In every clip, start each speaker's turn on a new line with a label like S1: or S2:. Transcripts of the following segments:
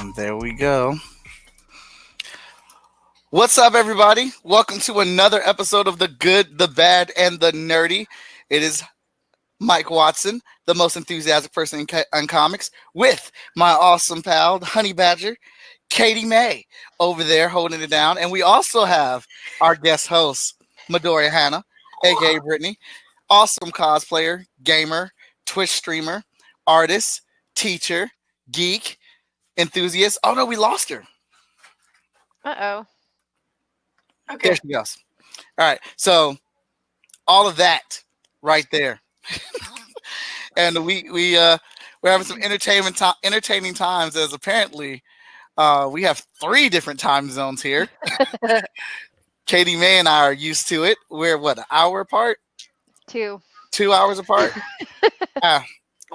S1: And there we go. What's up, everybody? Welcome to another episode of The Good, the Bad, and the Nerdy. It is Mike Watson, the most enthusiastic person in comics, with my awesome pal, the Honey Badger, Katie May, over there holding it down. And we also have our guest host, Midori Hannah, aka Brittany, awesome cosplayer, gamer, Twitch streamer, artist, teacher, geek, enthusiast. Oh no, we lost her.
S2: Uh-oh.
S3: Okay.
S1: There she goes. All right. So all of that right there. And we're having some entertaining times, as apparently we have 3 different time zones here. Katie May and I are used to it. We're what, an hour apart?
S2: 2.
S1: 2 hours apart?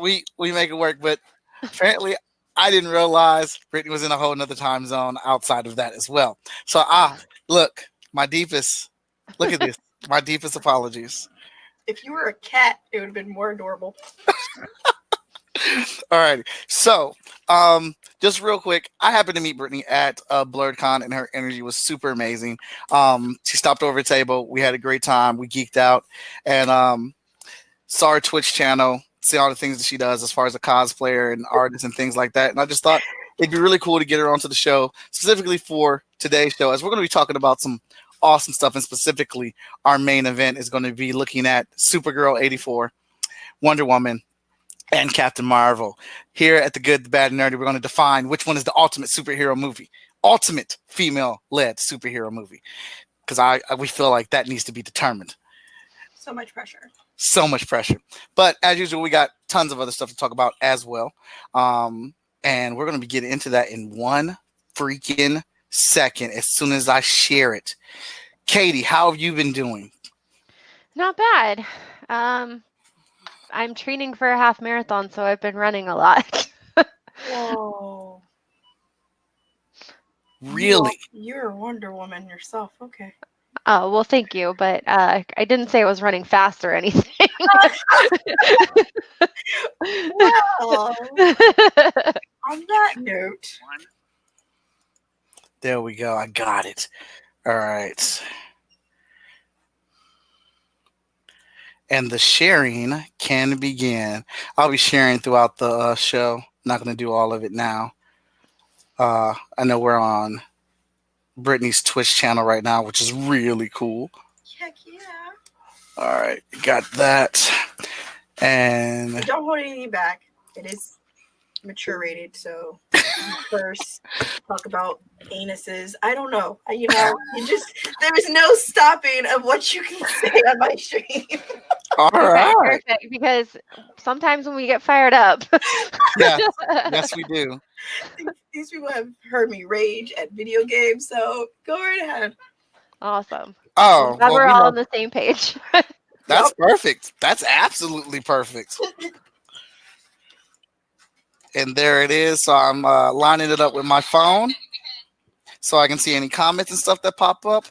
S1: We make it work, but apparently I didn't realize Brittany was in a whole nother time zone outside of that as well. So look, look at this. My deepest apologies.
S3: If you were a cat, it would have been more adorable.
S1: All right. So, just real quick, I happened to meet Brittany at BlurredCon, and her energy was super amazing. She stopped over a table. We had a great time. We geeked out, and saw her Twitch channel, see all the things that she does as far as a cosplayer and artist and things like that. And I just thought it'd be really cool to get her onto the show, specifically for today's show, as we're going to be talking about some awesome stuff. And specifically, our main event is going to be looking at SuperGirl 84, Wonder Woman, and Captain Marvel. Here at The Good, the Bad, and Nerdy, we're going to define which one is the ultimate superhero movie, ultimate female-led superhero movie, because we feel like that needs to be determined.
S3: So much pressure.
S1: So much pressure. But as usual, we got tons of other stuff to talk about as well. And we're going to be getting into that in one freaking second as soon as I share it. Katie, how have you been doing?
S2: Not bad. I'm training for a half marathon, so I've been running a lot.
S3: Whoa.
S1: Really?
S3: You're a Wonder Woman yourself. Okay.
S2: Oh, well, thank you, but I didn't say I was running fast or anything.
S3: Well, on that note.
S1: There we go. I got it. All right. And the sharing can begin. I'll be sharing throughout the show. I'm not going to do all of it now. I know we're on Brittany's Twitch channel right now, which is really cool.
S3: Heck yeah.
S1: All right. Got that. And
S3: Don't hold anything back. It is mature rated, so first talk about anuses. I don't know. There is no stopping of what you can say on my stream.
S1: all right.
S2: Perfect, because sometimes when we get fired up.
S1: Yes, we do.
S3: These people have heard me rage at video games, so go right ahead.
S2: Awesome.
S1: Oh,
S2: Glad we're all on the same page.
S1: That's perfect. That's absolutely perfect. And there it is. So I'm lining it up with my phone so I can see any comments and stuff that pop up.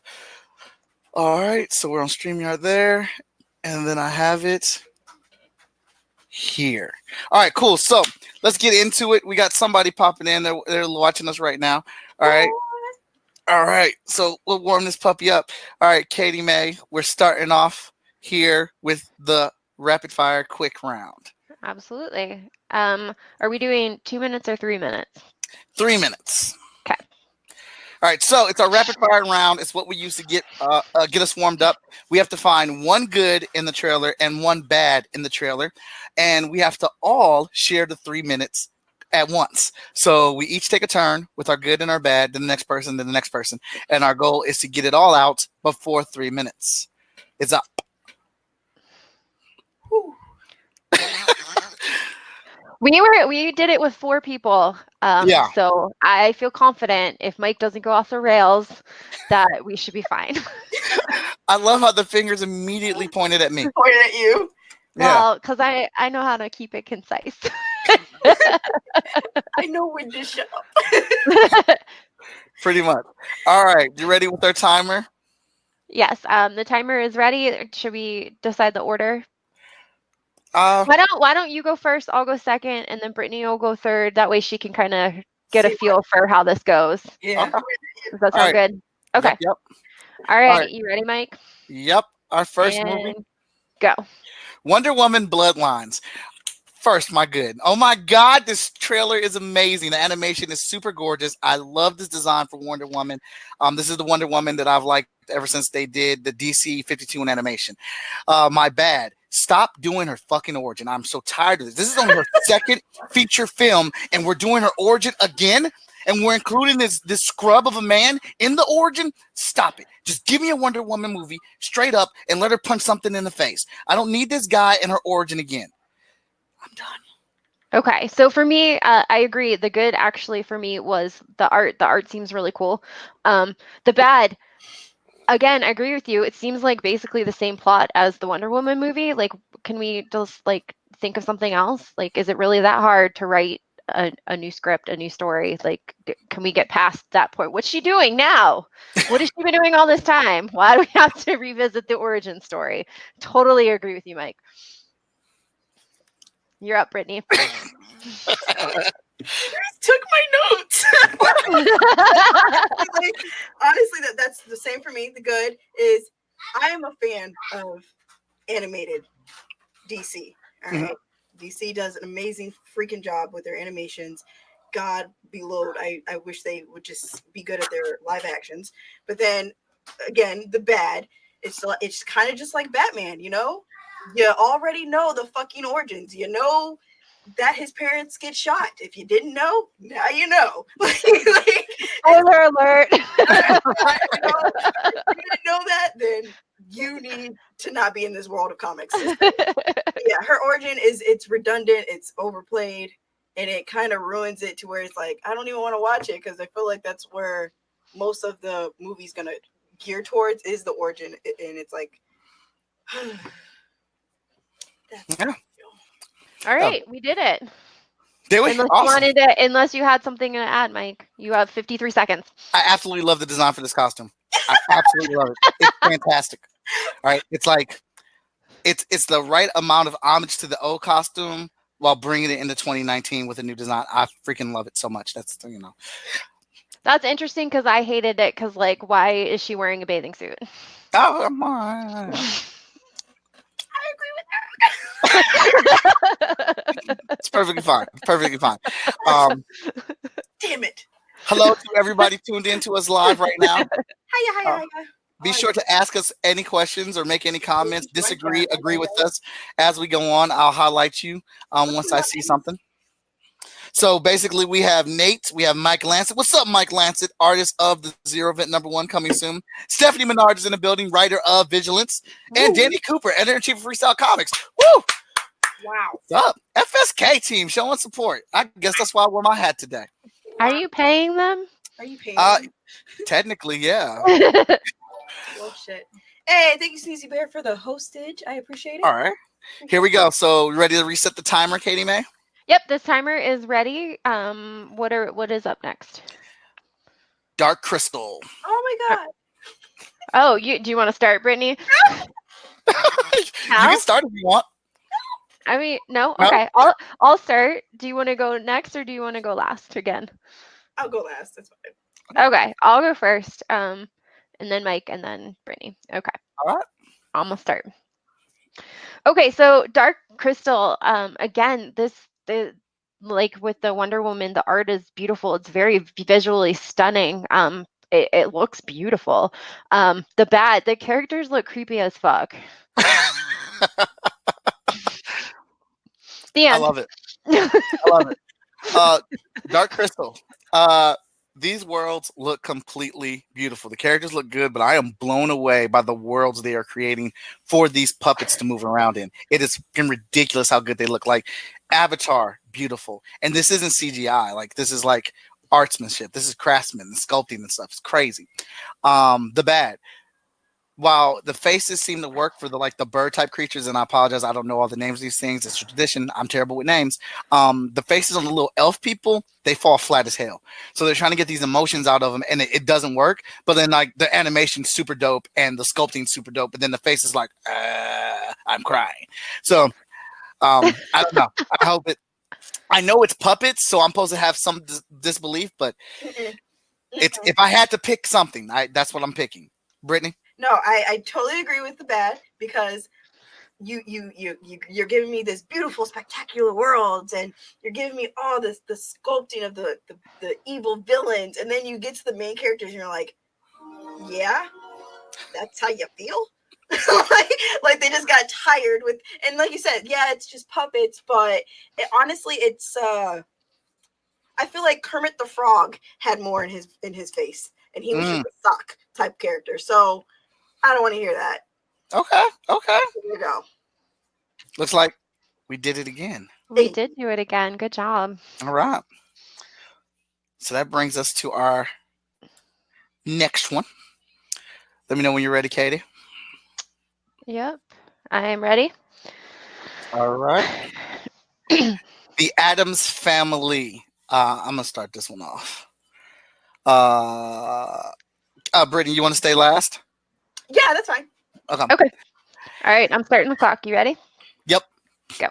S1: All right. So we're on StreamYard there. And then I have it here. All right, cool. So let's get into it. We got somebody popping in. They're watching us right now. All right. All right. So we'll warm this puppy up. All right, Katie May, we're starting off here with the rapid fire quick round.
S2: Absolutely. Are we doing 2 minutes or 3 minutes?
S1: 3 minutes.
S2: Okay.
S1: All right, so it's our rapid fire round. It's what we use to get us warmed up. We have to find one good in the trailer and one bad in the trailer, and we have to all share the 3 minutes at once. So we each take a turn with our good and our bad, then the next person, then the next person, and our goal is to get it all out before 3 minutes is up.
S2: We did it with 4 people. So I feel confident if Mike doesn't go off the rails that we should be fine.
S1: I love how the fingers immediately pointed at me.
S3: Pointed at you.
S2: Well, because I know how to keep it concise.
S3: I know when to shut up.
S1: Pretty much. All right, you ready with our timer?
S2: Yes, the timer is ready. Should we decide the order?
S1: Why
S2: don't you go first? I'll go second, and then Brittany will go third. That way she can kind of get a
S3: See
S2: feel for how this goes.
S3: Yeah.
S1: Okay.
S2: Does that
S1: All
S2: sound
S1: right.
S2: good? Okay.
S1: Yep.
S2: All
S1: All
S2: right.
S1: right.
S2: You ready, Mike?
S1: Yep. Our first movie,
S2: And go.
S1: Wonder Woman Bloodlines. First, my good. Oh my God, this trailer is amazing. The animation is super gorgeous. I love this design for Wonder Woman. This is the Wonder Woman that I've liked ever since they did the DC 52 in animation. My bad. Stop doing her fucking origin. I'm so tired of this. This is only her second feature film, and we're doing her origin again, and we're including this scrub of a man in the origin. Stop it. Just give me a Wonder Woman movie straight up and let her punch something in the face. I don't need this guy in her origin again. I'm done.
S2: Okay, so for me, I agree. The good actually for me was the art. The art seems really cool. The bad, again, I agree with you. It seems like basically the same plot as the Wonder Woman movie. Like, can we just like think of something else? Like, is it really that hard to write a new script, a new story? Like, can we get past that point? What's she doing now? What has she been doing all this time? Why do we have to revisit the origin story? Totally agree with you, Mike. You're up, Brittany.
S3: Took my notes. Like, honestly, that's the same for me. The good is I am a fan of animated DC. All right. DC does an amazing freaking job with their animations. God below, I wish they would just be good at their live actions. But then again, the bad, it's kind of just like Batman, you know? You already know the fucking origins. You know that his parents get shot. If you didn't know, now you know.
S2: Spoiler alert.
S3: If you didn't know that, then you need to not be in this world of comics. Yeah, her origin it's redundant, it's overplayed, and it kind of ruins it to where it's like I don't even want to watch it because I feel like that's where most of the movie's gonna gear towards is the origin, and it's like that's
S1: Yeah.
S2: All right, we did it.
S1: Did we?
S2: Unless
S1: Awesome.
S2: unless you had something to add, Mike. You have 53 seconds.
S1: I absolutely love the design for this costume. I absolutely love it. It's fantastic. All right. It's like it's the right amount of homage to the old costume while bringing it into 2019 with a new design. I freaking love it so much. That's
S2: That's interesting because I hated it because like why is she wearing a bathing suit?
S1: Oh, come on. It's perfectly fine. Perfectly fine.
S3: damn it.
S1: Hello to everybody tuned in to us live right now.
S3: Hiya.
S1: Be sure to ask us any questions or make any comments, disagree, agree with us as we go on. I'll highlight you once I see something. So basically, we have Nate, we have Mike Lancet. What's up, Mike Lancet, artist of the Zero Event #1 coming soon. Stephanie Menard is in the building, writer of Vigilance. And Danny Cooper, editor-in-chief of Freestyle Comics. Woo!
S3: Wow.
S1: What's up? FSK team showing support. I guess that's why I wore my hat today.
S2: Are you paying them?
S3: Are you paying?
S1: Technically, yeah.
S3: Oh shit. Hey, thank you, Sneezy Bear, for the hostage. I appreciate it.
S1: All right. Here we go. So, ready to reset the timer, Katie May?
S2: Yep, this timer is ready. What is up next?
S1: Dark Crystal.
S3: Oh my god.
S2: Oh, do you want to start, Brittany?
S1: You can start if you want.
S2: I mean, no.
S1: No?
S2: Okay, I'll start. Do you want to go next or do you want to go last again?
S3: I'll go last. That's fine.
S2: Okay, I'll go first. And then Mike, and then Brittany. Okay.
S1: All right.
S2: I'm gonna start. Okay, so Dark Crystal. Again, like with the Wonder Woman, the art is beautiful. It's very visually stunning. It looks beautiful. The characters look creepy as fuck. The end.
S1: I love it. I love it. Dark Crystal. These worlds look completely beautiful. The characters look good, but I am blown away by the worlds they are creating for these puppets to move around in. It is ridiculous how good they look. Like Avatar, beautiful. And this isn't CGI. Like this is like artsmanship. This is craftsman and sculpting and stuff. It's crazy. The bad. While the faces seem to work for the bird type creatures, and I apologize, I don't know all the names of these things. It's a tradition. I'm terrible with names. The faces on the little elf people, they fall flat as hell. So they're trying to get these emotions out of them, and it doesn't work. But then like the animation's super dope and the sculpting's super dope. But then the face is like, I'm crying. So I don't know. I hope it I know it's puppets, so I'm supposed to have some disbelief, but it's if I had to pick something, that's what I'm picking. Brittany?
S3: No, I totally agree with the bad because you're giving me this beautiful, spectacular world, and you're giving me all this the sculpting of the evil villains, and then you get to the main characters, and you're like, yeah, that's how you feel. like they just got tired with, and like you said, yeah, it's just puppets, but honestly, it's I feel like Kermit the Frog had more in his face, and he was just a sock type character. So I don't want to hear that.
S1: Okay.
S3: Here you go.
S1: Looks like we did it again.
S2: We did do it again. Good job.
S1: All right. So that brings us to our next one. Let me know when you're ready, Katie.
S2: Yep. I am ready.
S1: All right. The Addams Family. I'm gonna start this one off. Brittany, you want to stay last?
S3: Yeah, that's fine.
S2: Okay. All right. I'm starting the clock. You ready?
S1: Yep.
S2: Go.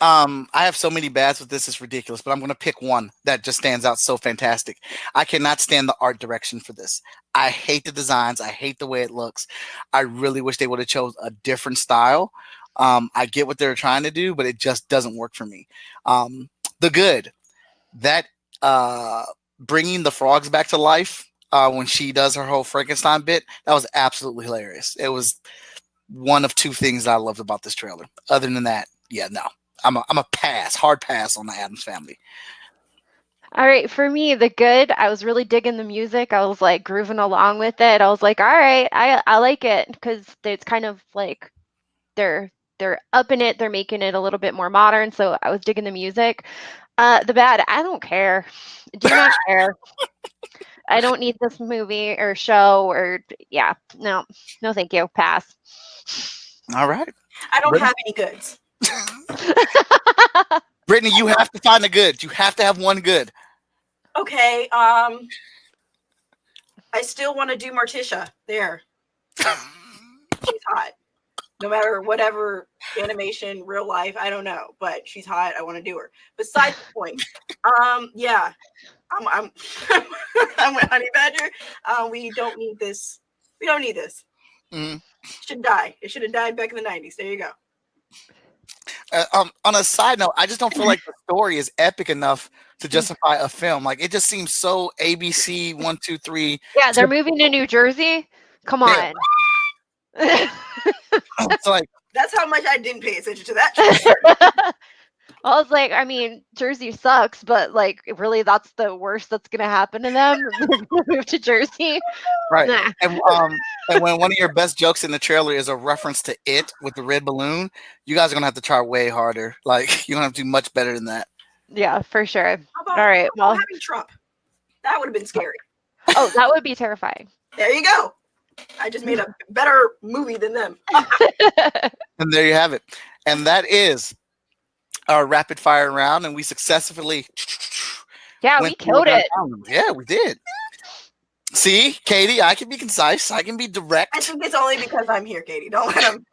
S1: I have so many bads with this, it's ridiculous, but I'm going to pick one that just stands out so fantastic. I cannot stand the art direction for this. I hate the designs. I hate the way it looks. I really wish they would have chose a different style. I get what they're trying to do, but it just doesn't work for me. The Good, that bringing the frogs back to life when she does her whole Frankenstein bit, that was absolutely hilarious. It was one of two things that I loved about this trailer. Other than that, yeah, no. I'm a hard pass on the Addams Family.
S2: All right, for me, The Good, I was really digging the music. I was like grooving along with it. I was like, all right, I like it because it's kind of like they're upping it, they're making it a little bit more modern. So I was digging the music. The Bad, I don't care. Do not care. I don't need this movie or show or no, thank you. Pass.
S1: All right.
S3: I don't have any goods.
S1: Brittany, you have to find a good. You have to have one good.
S3: Okay. I still want to do Morticia. There. She's hot. No matter whatever animation, real life, I don't know, but she's hot. I want to do her. Besides the point. Yeah. I'm I'm a honey badger. We don't need this. We don't need this. Should die. It should have died back in the 90s. There you go.
S1: On a side note, I just don't feel like the story is epic enough to justify a film. Like it just seems so ABC 1, 2, 3.
S2: Yeah, they're moving to New Jersey. Come on.
S1: It's like
S3: that's how much I didn't pay attention to that.
S2: I was like, I mean, Jersey sucks, but like, really, that's the worst that's gonna happen to them. Move to Jersey,
S1: right?
S2: Nah.
S1: And when one of your best jokes in the trailer is a reference to It with the red balloon, you guys are gonna have to try way harder. Like you don't have to do much better than that.
S2: Yeah, for sure.
S3: All
S2: right, well,
S3: having Trump, that would have been scary.
S2: Oh, that would be terrifying.
S3: There you go. I just made a better movie than them.
S1: And there you have it. And that is our rapid fire round, and we successfully
S2: we killed it.
S1: Yeah, we did. See, Katie, I can be concise. I can be direct.
S3: I think it's only because I'm here, Katie. Don't let him.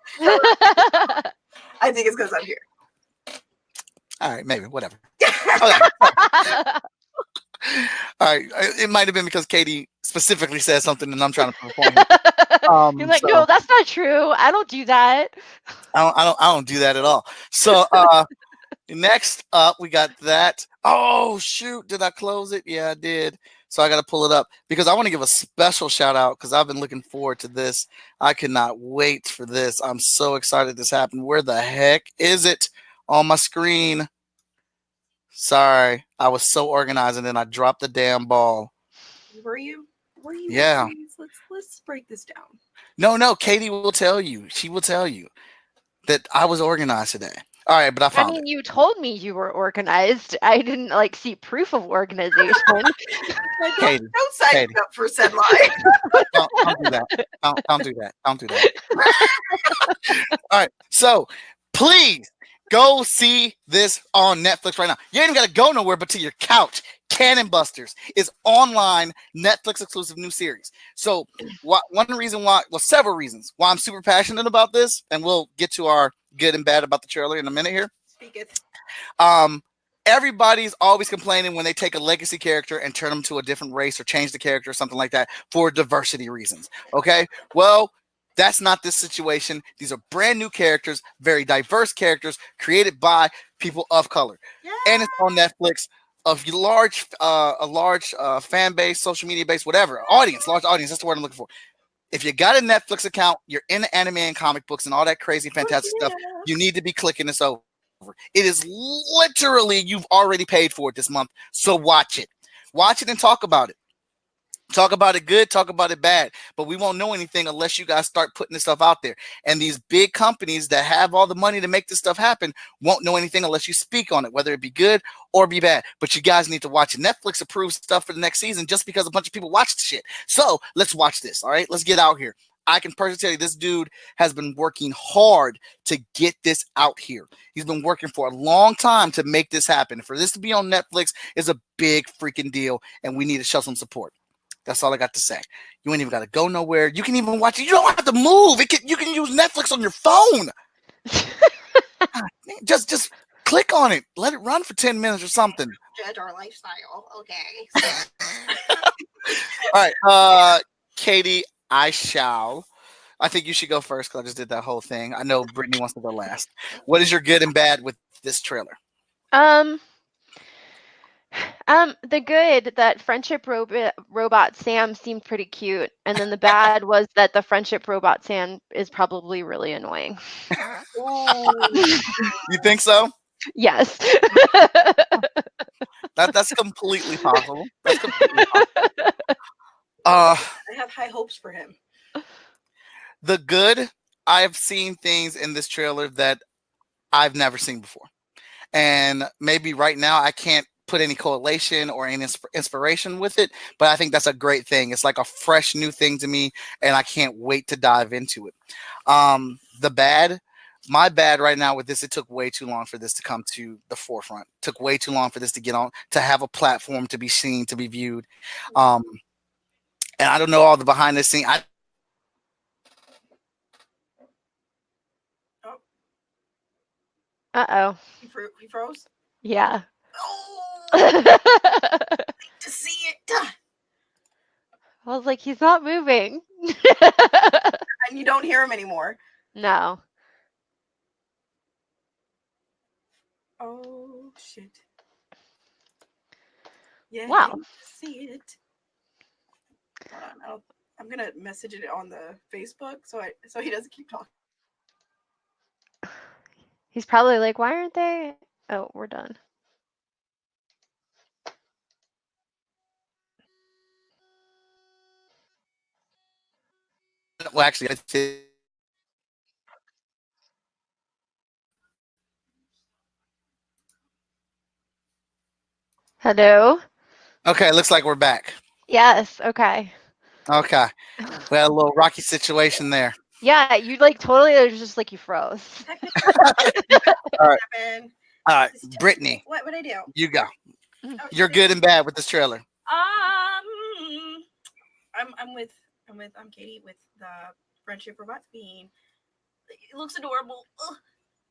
S3: I think it's because I'm here.
S1: All right, maybe, whatever. Okay. All right, it might have been because Katie specifically said something, and I'm trying to perform.
S2: You're like, no, that's not true. I don't do that.
S1: I don't do that at all. So next up, we got that. Oh shoot, did I close it? Yeah, I did. So I got to pull it up because I want to give a special shout out because I've been looking forward to this. I cannot wait for this. I'm so excited this happened. Where the heck is it on my screen? Sorry, I was so organized and then I dropped the damn ball.
S3: Were you?
S1: Yeah.
S3: Let's break this down.
S1: No, Katie will tell you. She will tell you that I was organized today. All right, but I found it.
S2: You told me you were organized. I didn't see proof of organization.
S1: Katie,
S3: don't sign me up for said lie.
S1: don't do that. Don't do that. Don't do that. All right, so please go see this on Netflix right now. You ain't got to go nowhere but to your couch. Cannon Busters is online Netflix exclusive new series. So several reasons why I'm super passionate about this, and we'll get to our good and bad about the trailer in a minute here.
S3: Speaketh.
S1: Um, everybody's always complaining when they take a legacy character and turn them to a different race or change the character or something like that for diversity reasons. Okay, well, that's not this situation. These are brand new characters, very diverse characters created by people of color,
S3: Yeah.
S1: and it's on Netflix. A large fan base, social media base, whatever audience, large audience. That's the word I'm looking for. If you got a Netflix account, you're into anime and comic books and all that crazy, fantastic stuff, you need to be clicking this over. It is literally, you've already paid for it this month, so watch it. Watch it and talk about it. Talk about it good, talk about it bad, but we won't know anything unless you guys start putting this stuff out there. And these big companies that have all the money to make this stuff happen won't know anything unless you speak on it, whether it be good or be bad. But you guys need to watch it. Netflix approves stuff for the next season just because a bunch of people watch the shit. So let's watch this. All right, let's get out here. I can personally tell you this dude has been working hard to get this out here. He's been working for a long time to make this happen. For this to be on Netflix is a big freaking deal, and we need to show some support. That's all I got to say. You ain't even got to go nowhere. You can even watch it. You don't have to move. You can use Netflix on your phone. just click on it. Let it run for 10 minutes or something.
S3: Judge our lifestyle. Okay.
S1: All right. Katie, I shall. I think you should go first because I just did that whole thing. I know Brittany wants to go last. What is your good and bad with this trailer?
S2: The good, that friendship robot Sam seemed pretty cute, and then the bad was that the friendship robot Sam is probably really annoying.
S1: You think so?
S2: Yes.
S1: That's completely possible. That's completely possible.
S3: I have high hopes for him.
S1: The good, I've seen things in this trailer that I've never seen before. And maybe right now I can't put any correlation or any inspiration with it, but I think that's a great thing. It's like a fresh new thing to me, and I can't wait to dive into it. The bad, my bad right now with this, it took way too long for this to come to the forefront. It took way too long for this to get on, to have a platform to be seen, to be viewed. And I don't know all the behind the scenes.
S2: Uh-oh.
S3: He froze?
S2: Yeah.
S3: Oh, to see it.
S2: I was like, he's not moving.
S3: And you don't hear him anymore.
S2: No.
S3: Oh, shit. Yeah,
S2: Wow.
S3: I see it. Hold on, I'm gonna message it on the Facebook so he doesn't keep talking.
S2: He's probably like, why aren't they? Oh, we're done.
S1: Well, actually, I did.
S2: Hello?
S1: Okay, looks like we're back.
S2: Yes, okay.
S1: Okay. We had a little rocky situation there.
S2: Yeah, you like totally, it was just like you froze.
S1: All right.
S3: Happened.
S1: All right, Brittany,
S3: What would I do?
S1: you go.
S3: Oh,
S1: You're good and bad with this trailer.
S3: I'm Katie with the friendship robots being. It looks adorable. Ugh.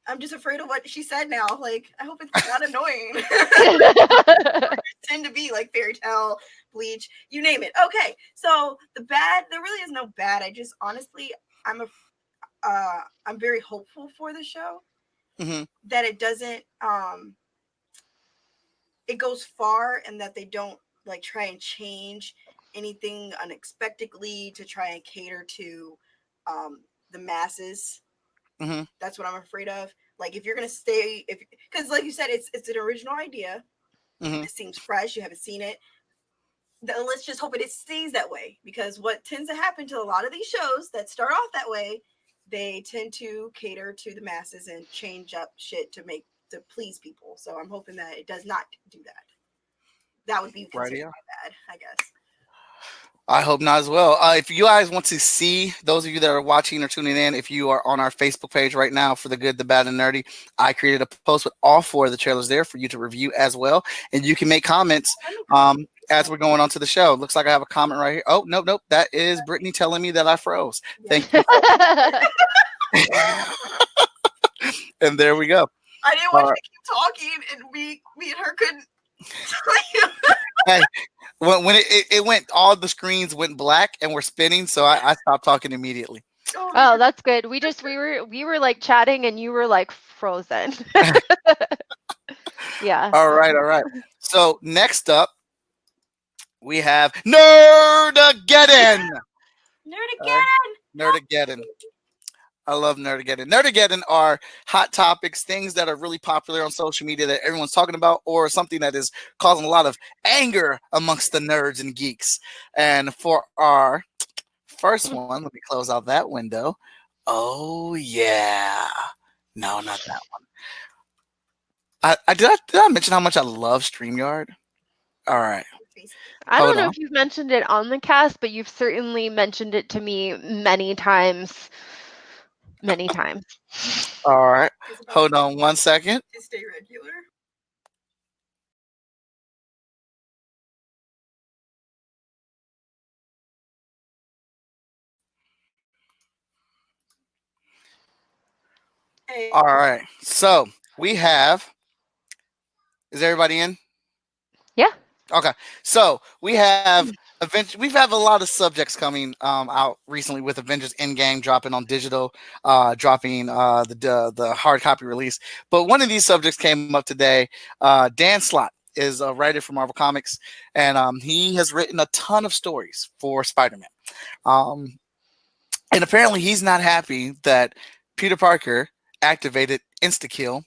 S3: I'm just afraid of what she said now. Like, I hope it's not annoying. Tend to be like Fairy Tale, Bleach, you name it. Okay, so the bad, there really is no bad. I just honestly, I'm very hopeful for the show.
S1: Mm-hmm.
S3: That it doesn't it goes far, and that they don't like try and change anything unexpectedly to try and cater to the masses.
S1: Mm-hmm.
S3: That's what I'm afraid of. Like, if you're gonna stay, because like you said, it's an original idea.
S1: Mm-hmm.
S3: It seems fresh. You haven't seen it. Then let's just hope it stays that way, because what tends to happen to a lot of these shows that start off that way, they tend to cater to the masses and change up shit to please people. So I'm hoping that it does not do that. That would be considered my bad, I guess.
S1: I hope not as well. If you guys want to see, those of you that are watching or tuning in, if you are on our Facebook page right now for the good, the bad, and nerdy, I created a post with all 4 of the trailers there for you to review as well. And you can make comments as we're going on to the show. Looks like I have a comment right here. Oh, nope. That is Brittany telling me that I froze. Thank you. And there we go.
S3: I didn't want
S1: All
S3: you
S1: right.
S3: to keep talking, and me and her couldn't tell you.
S1: Hey, when it went, all the screens went black and were spinning, so I stopped talking immediately.
S3: Oh,
S2: Oh, that's good. We were like chatting and you were like frozen. Yeah.
S1: All right, all right. So next up, we have Nerdageddon.
S3: nerd
S1: All right,
S3: again.
S1: Nerdageddon. I love Nerdageddon. Nerdageddon are hot topics, things that are really popular on social media that everyone's talking about, or something that is causing a lot of anger amongst the nerds and geeks. And for our first one, let me close out that window. Oh yeah. No, not that one. I mention how much I love StreamYard? All right.
S2: I
S1: Hold
S2: don't know
S1: on.
S2: if you've mentioned it on the cast, but you've certainly mentioned it to me many times. Many times.
S1: All right.
S3: It's about
S1: Hold on one second.
S3: to stay regular. Hey,
S1: All right. So we have, is everybody in?
S2: Yeah.
S1: Okay. So we have we've had a lot of subjects coming out recently with Avengers Endgame dropping on digital, dropping the hard copy release. But one of these subjects came up today. Dan Slott is a writer for Marvel Comics, and he has written a ton of stories for Spider-Man. Um, and apparently he's not happy that Peter Parker activated Insta Kill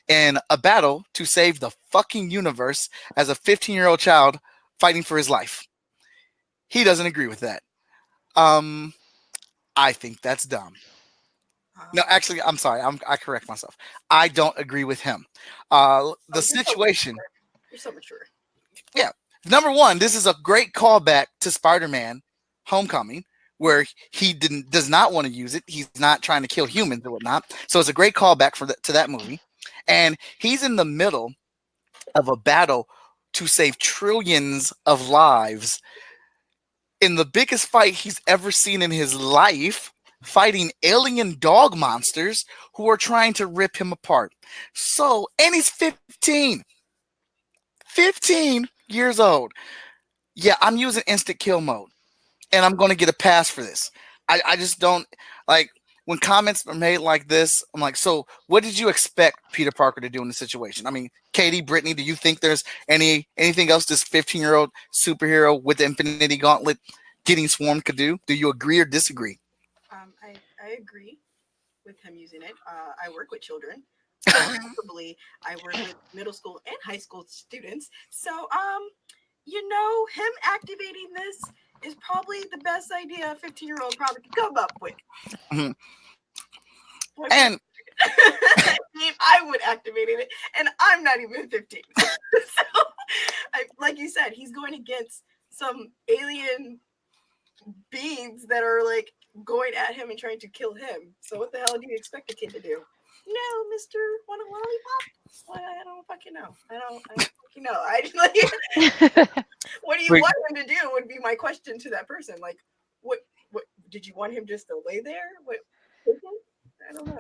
S1: in a battle to save the fucking universe as a 15-year-old child fighting for his life. He doesn't agree with that. Um, I think that's dumb. No, actually, I'm sorry. I correct myself. I don't agree with him. The situation.
S3: You're so mature.
S1: Yeah. Number one, this is a great callback to Spider-Man: Homecoming, where he does not want to use it. He's not trying to kill humans or whatnot. So it's a great callback to that movie. And he's in the middle of a battle to save trillions of lives in the biggest fight he's ever seen in his life, fighting alien dog monsters who are trying to rip him apart. So, and he's 15. 15 years old. Yeah, I'm using instant kill mode, and I'm going to get a pass for this. I just don't like when comments are made like this. I'm like, so what did you expect Peter Parker to do in the situation? I mean, Katie, Brittany, do you think there's anything else this 15-year-old superhero with the Infinity Gauntlet getting swarmed could do? Do you agree or disagree?
S3: I agree with him using it. I work with children. Probably I work with middle school and high school students. So him activating this is probably the best idea a 15-year-old probably could come up with.
S1: Mhm.
S3: Like,
S1: And
S3: I would activate it, and I'm not even 15. So, like you said, he's going against some alien beings that are like going at him and trying to kill him. So what the hell do you expect a kid to do? No, Mister, want a lollipop? Well, I don't fucking know. I don't fucking know. I like. What do you want him to do? Would be my question to that person. Like, what did you want him just to lay there? What? I don't know.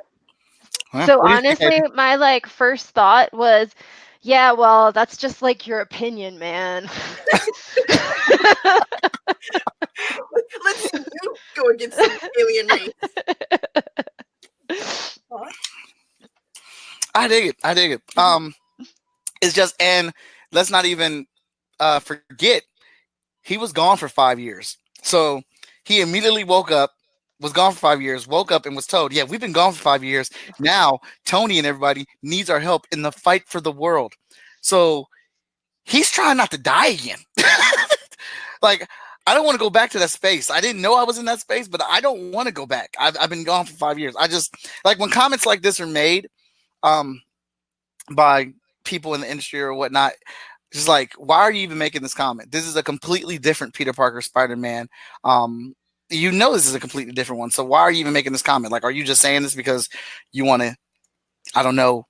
S2: So honestly, my like first thought was, yeah, well, that's just like your opinion, man.
S3: Let's see you go against some alien race.
S1: I dig it. I dig it. It's just, and let's not even forget he was gone for 5 years. So he immediately woke up, was gone for 5 years, woke up and was told, yeah, we've been gone for 5 years. Now Tony and everybody needs our help in the fight for the world. So he's trying not to die again. Like, I don't want to go back to that space. I didn't know I was in that space, but I don't want to go back. I've been gone for 5 years. I just, like, when comments like this are made by people in the industry or whatnot, just like, why are you even making this comment? This is a completely different Peter Parker Spider-Man. This is a completely different one. So why are you even making this comment? Like, are you just saying this because you want to, I don't know,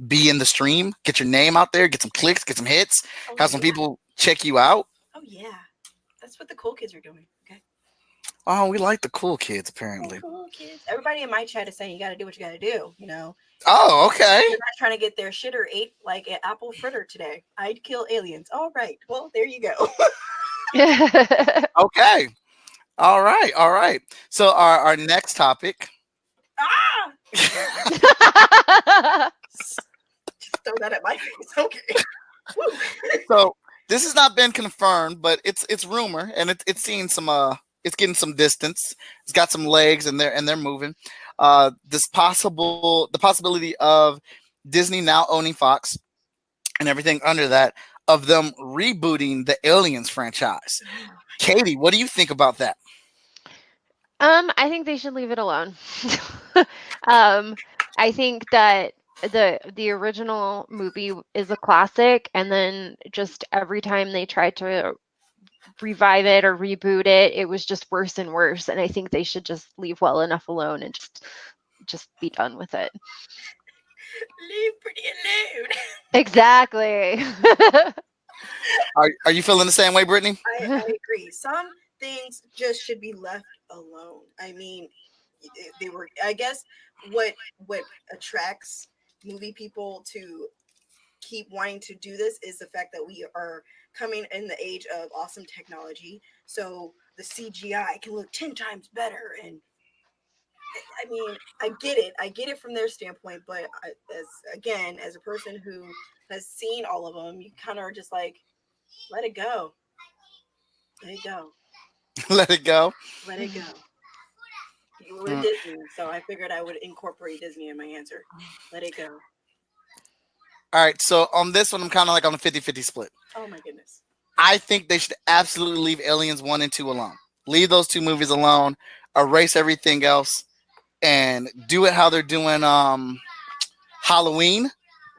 S1: be in the stream, get your name out there, get some clicks, get some hits, have some people check you out?
S3: Oh yeah, that's what the cool kids are doing. Okay.
S1: Oh, we like the cool kids
S3: Oh,
S1: apparently.
S3: cool kids. Everybody in my chat is saying you got to do what you got to do.
S1: Oh, okay.
S3: They're not trying to get their shitter ate like an apple fritter today. I'd kill aliens. All right. Well, there you go.
S1: Okay. All right. All right. So our next topic.
S3: Ah! Just throw that at my face. Okay. Woo.
S1: So this has not been confirmed, but it's rumor, and it's seeing some it's getting some distance. It's got some legs, and they're moving. The possibility of Disney now owning Fox and everything under that, of them rebooting the Aliens franchise. Katie, what do you think about that?
S2: I think they should leave it alone. um, I think that the original movie is a classic, and then just every time they tried to revive it or reboot it, it was just worse and worse. And I think they should just leave well enough alone and just be done with it.
S3: Leave pretty alone.
S2: Exactly.
S1: Are you feeling the same way, Brittany?
S3: I agree. Some things just should be left alone. I mean, they were. I guess what attracts movie people to keep wanting to do this is the fact that we are coming in the age of awesome technology. So the CGI can look 10 times better. And I mean, I get it. I get it from their standpoint. But as a person who has seen all of them, you kind of are just like, let it go. Let it go.
S1: Let it go.
S3: Let it go. You were
S1: Mm.
S3: Disney, so I figured I would incorporate Disney in my answer. Let it go.
S1: All right. So on this one, I'm kind of like on a 50-50 split.
S3: Oh my goodness.
S1: I think they should absolutely leave Aliens 1 and 2 alone. Leave those two movies alone. Erase everything else and do it how they're doing Halloween.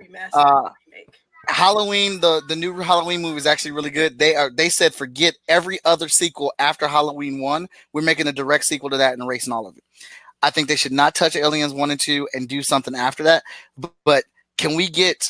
S3: Remaster
S1: Uh,
S3: remake.
S1: Halloween, the new Halloween movie is actually really good. They said forget every other sequel after Halloween 1. We're making a direct sequel to that and erasing all of it. I think they should not touch Aliens 1 and 2 and do something after that. But can we get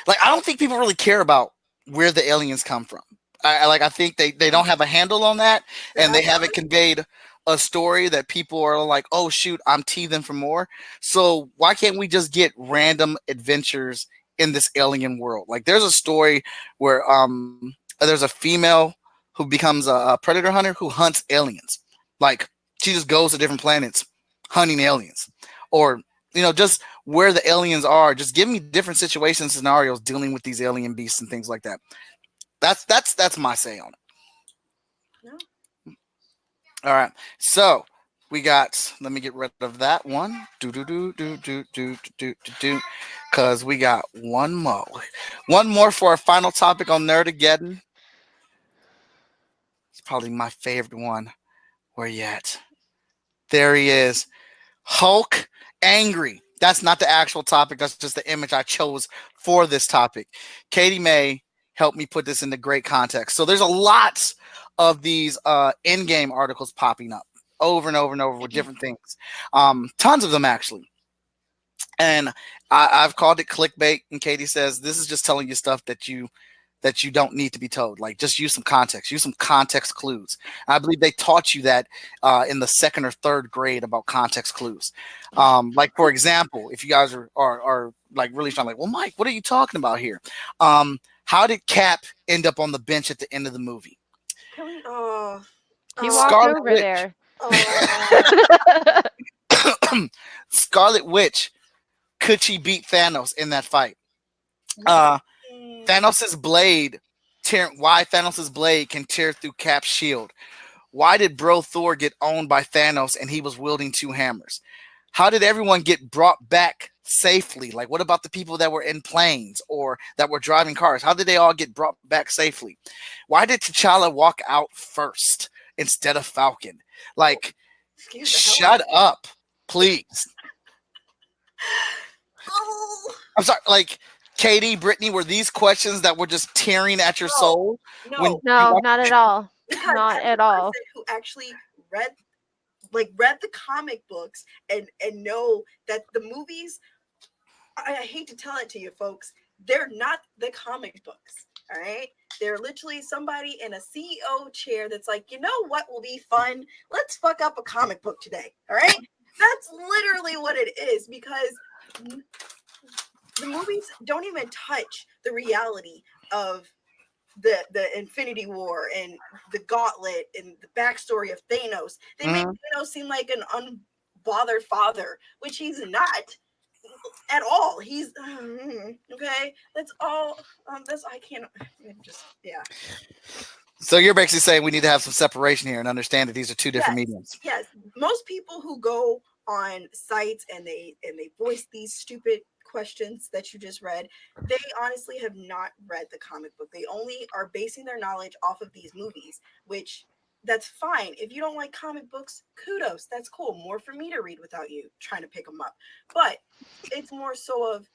S1: like I don't think people really care about where the aliens come from. I think they don't have a handle on that, and they haven't conveyed a story that people are like, oh shoot, I'm teething for more. So why can't we just get random adventures in this alien world? Like there's a story where there's a female who becomes a predator hunter who hunts aliens. Like she just goes to different planets hunting aliens, or just where the aliens are. Just give me different situations, scenarios dealing with these alien beasts and things like that. That's my say on it.
S3: No.
S1: All right, so we got. Let me get rid of that one. Do, because we got one more for our final topic on Nerdageddon. It's probably my favorite one. Where you at? There he is. Hulk angry. That's not the actual topic. That's just the image I chose for this topic. Katie May helped me put this into great context. So there's a lot of these in-game articles popping up over and over and over with different things. Tons of them actually. And I've called it clickbait. And Katie says this is just telling you stuff that you don't need to be told. Like just use some context clues. I believe they taught you that in the second or third grade about context clues. Like for example, if you guys are like really trying, like, well, Mike, what are you talking about here? How did Cap end up on the bench at the end of the movie?
S3: Can we? Oh.
S2: He walked
S1: Scarlet
S2: over
S1: Witch.
S2: there.
S3: Oh.
S1: Scarlet Witch, could she beat Thanos in that fight? Why Thanos's blade can tear through Cap's shield? Why did Bro Thor get owned by Thanos and he was wielding two hammers? How did everyone get brought back safely? Like, what about the people that were in planes or that were driving cars? How did they all get brought back safely? Why did T'Challa walk out first instead of Falcon? Like, shut up, please.
S3: Oh.
S1: I'm sorry, like Katie, Brittany, were these questions that were just tearing at your soul?
S3: No,
S2: No, not at all.
S3: because
S2: Not
S3: as
S2: at
S3: a
S2: all.
S3: person who actually read the comic books and know that the movies, I hate to tell it to you folks, they're not the comic books. All right. They're literally somebody in a CEO chair that's like, you know what will be fun? Let's fuck up a comic book today. All right. That's literally what it is because the movies don't even touch the reality of the Infinity War and the Gauntlet and the backstory of Thanos. They make Thanos seem like an unbothered father, which he's not at all. He's okay. That's all. That's I can't just yeah.
S1: So you're basically saying we need to have some separation here and understand that these are two different
S3: Yes,
S1: mediums.
S3: yes. Most people who go on sites and they voice these stupid questions that you just read, they honestly have not read the comic book. They only are basing their knowledge off of these movies, which that's fine. If you don't like comic books, kudos. That's cool. More for me to read without you trying to pick them up. But it's more so of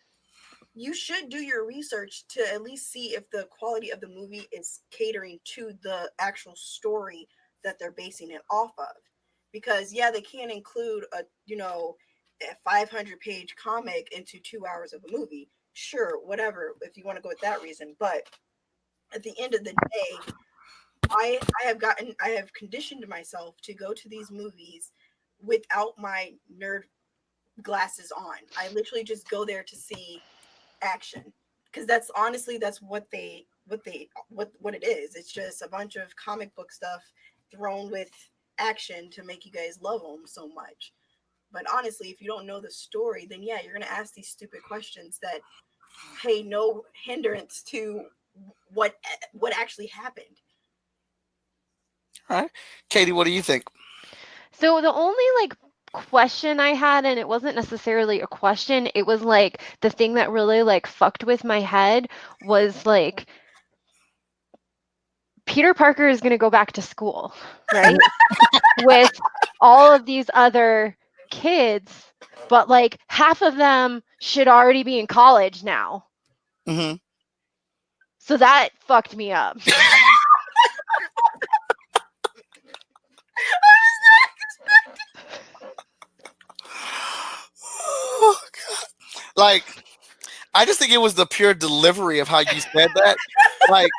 S3: you should do your research to at least see if the quality of the movie is catering to the actual story that they're basing it off of. Because yeah, they can't include a 500-page comic into 2 hours of a movie. Sure, whatever, if you want to go with that reason. But at the end of the day, I have conditioned myself to go to these movies without my nerd glasses on. I literally just go there to see action because that's honestly that's what it is. It's just a bunch of comic book stuff thrown with action to make you guys love them so much. But honestly, if you don't know the story, then yeah, you're gonna ask these stupid questions that pay no hindrance to what actually happened.
S1: All right. Katie, what do you think?
S2: So the only like question I had, and it wasn't necessarily a question, it was like the thing that really like fucked with my head was like Peter Parker is going to go back to school, right? With all of these other kids, but like half of them should already be in college now.
S1: Mm-hmm.
S2: So that fucked me up.
S1: Oh, God. Like, I just think it was the pure delivery of how you said that. Like,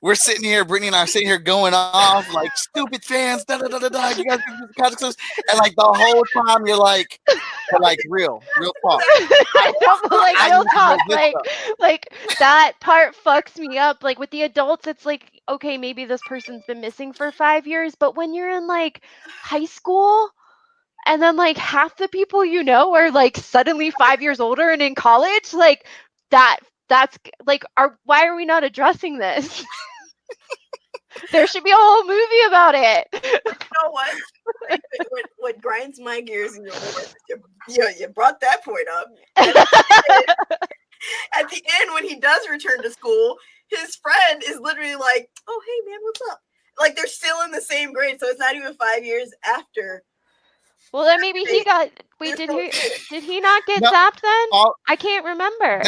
S1: we're sitting here, Brittany and I are sitting here going off like stupid fans, da da da da da. You guys think this is Cosmic Clues? And like the whole time you're like, real talk.
S2: No, but like
S1: I
S2: real
S1: need to know
S2: talk,
S1: this stuff.
S2: like that part fucks me up. Like with the adults, it's like okay, maybe this person's been missing for 5 years, but when you're in like high school, and then like half the people you know are like suddenly 5 years older and in college, like that's like, why are we not addressing this? There should be a whole movie about it.
S3: You know what grinds my gears in you brought that point up. At the end, when he does return to school, his friend is literally like, "Oh, hey man, what's up?" Like they're still in the same grade, so it's not even 5 years after.
S2: Well, then maybe he got. Wait, did he not get
S1: No,
S2: zapped then? I can't remember.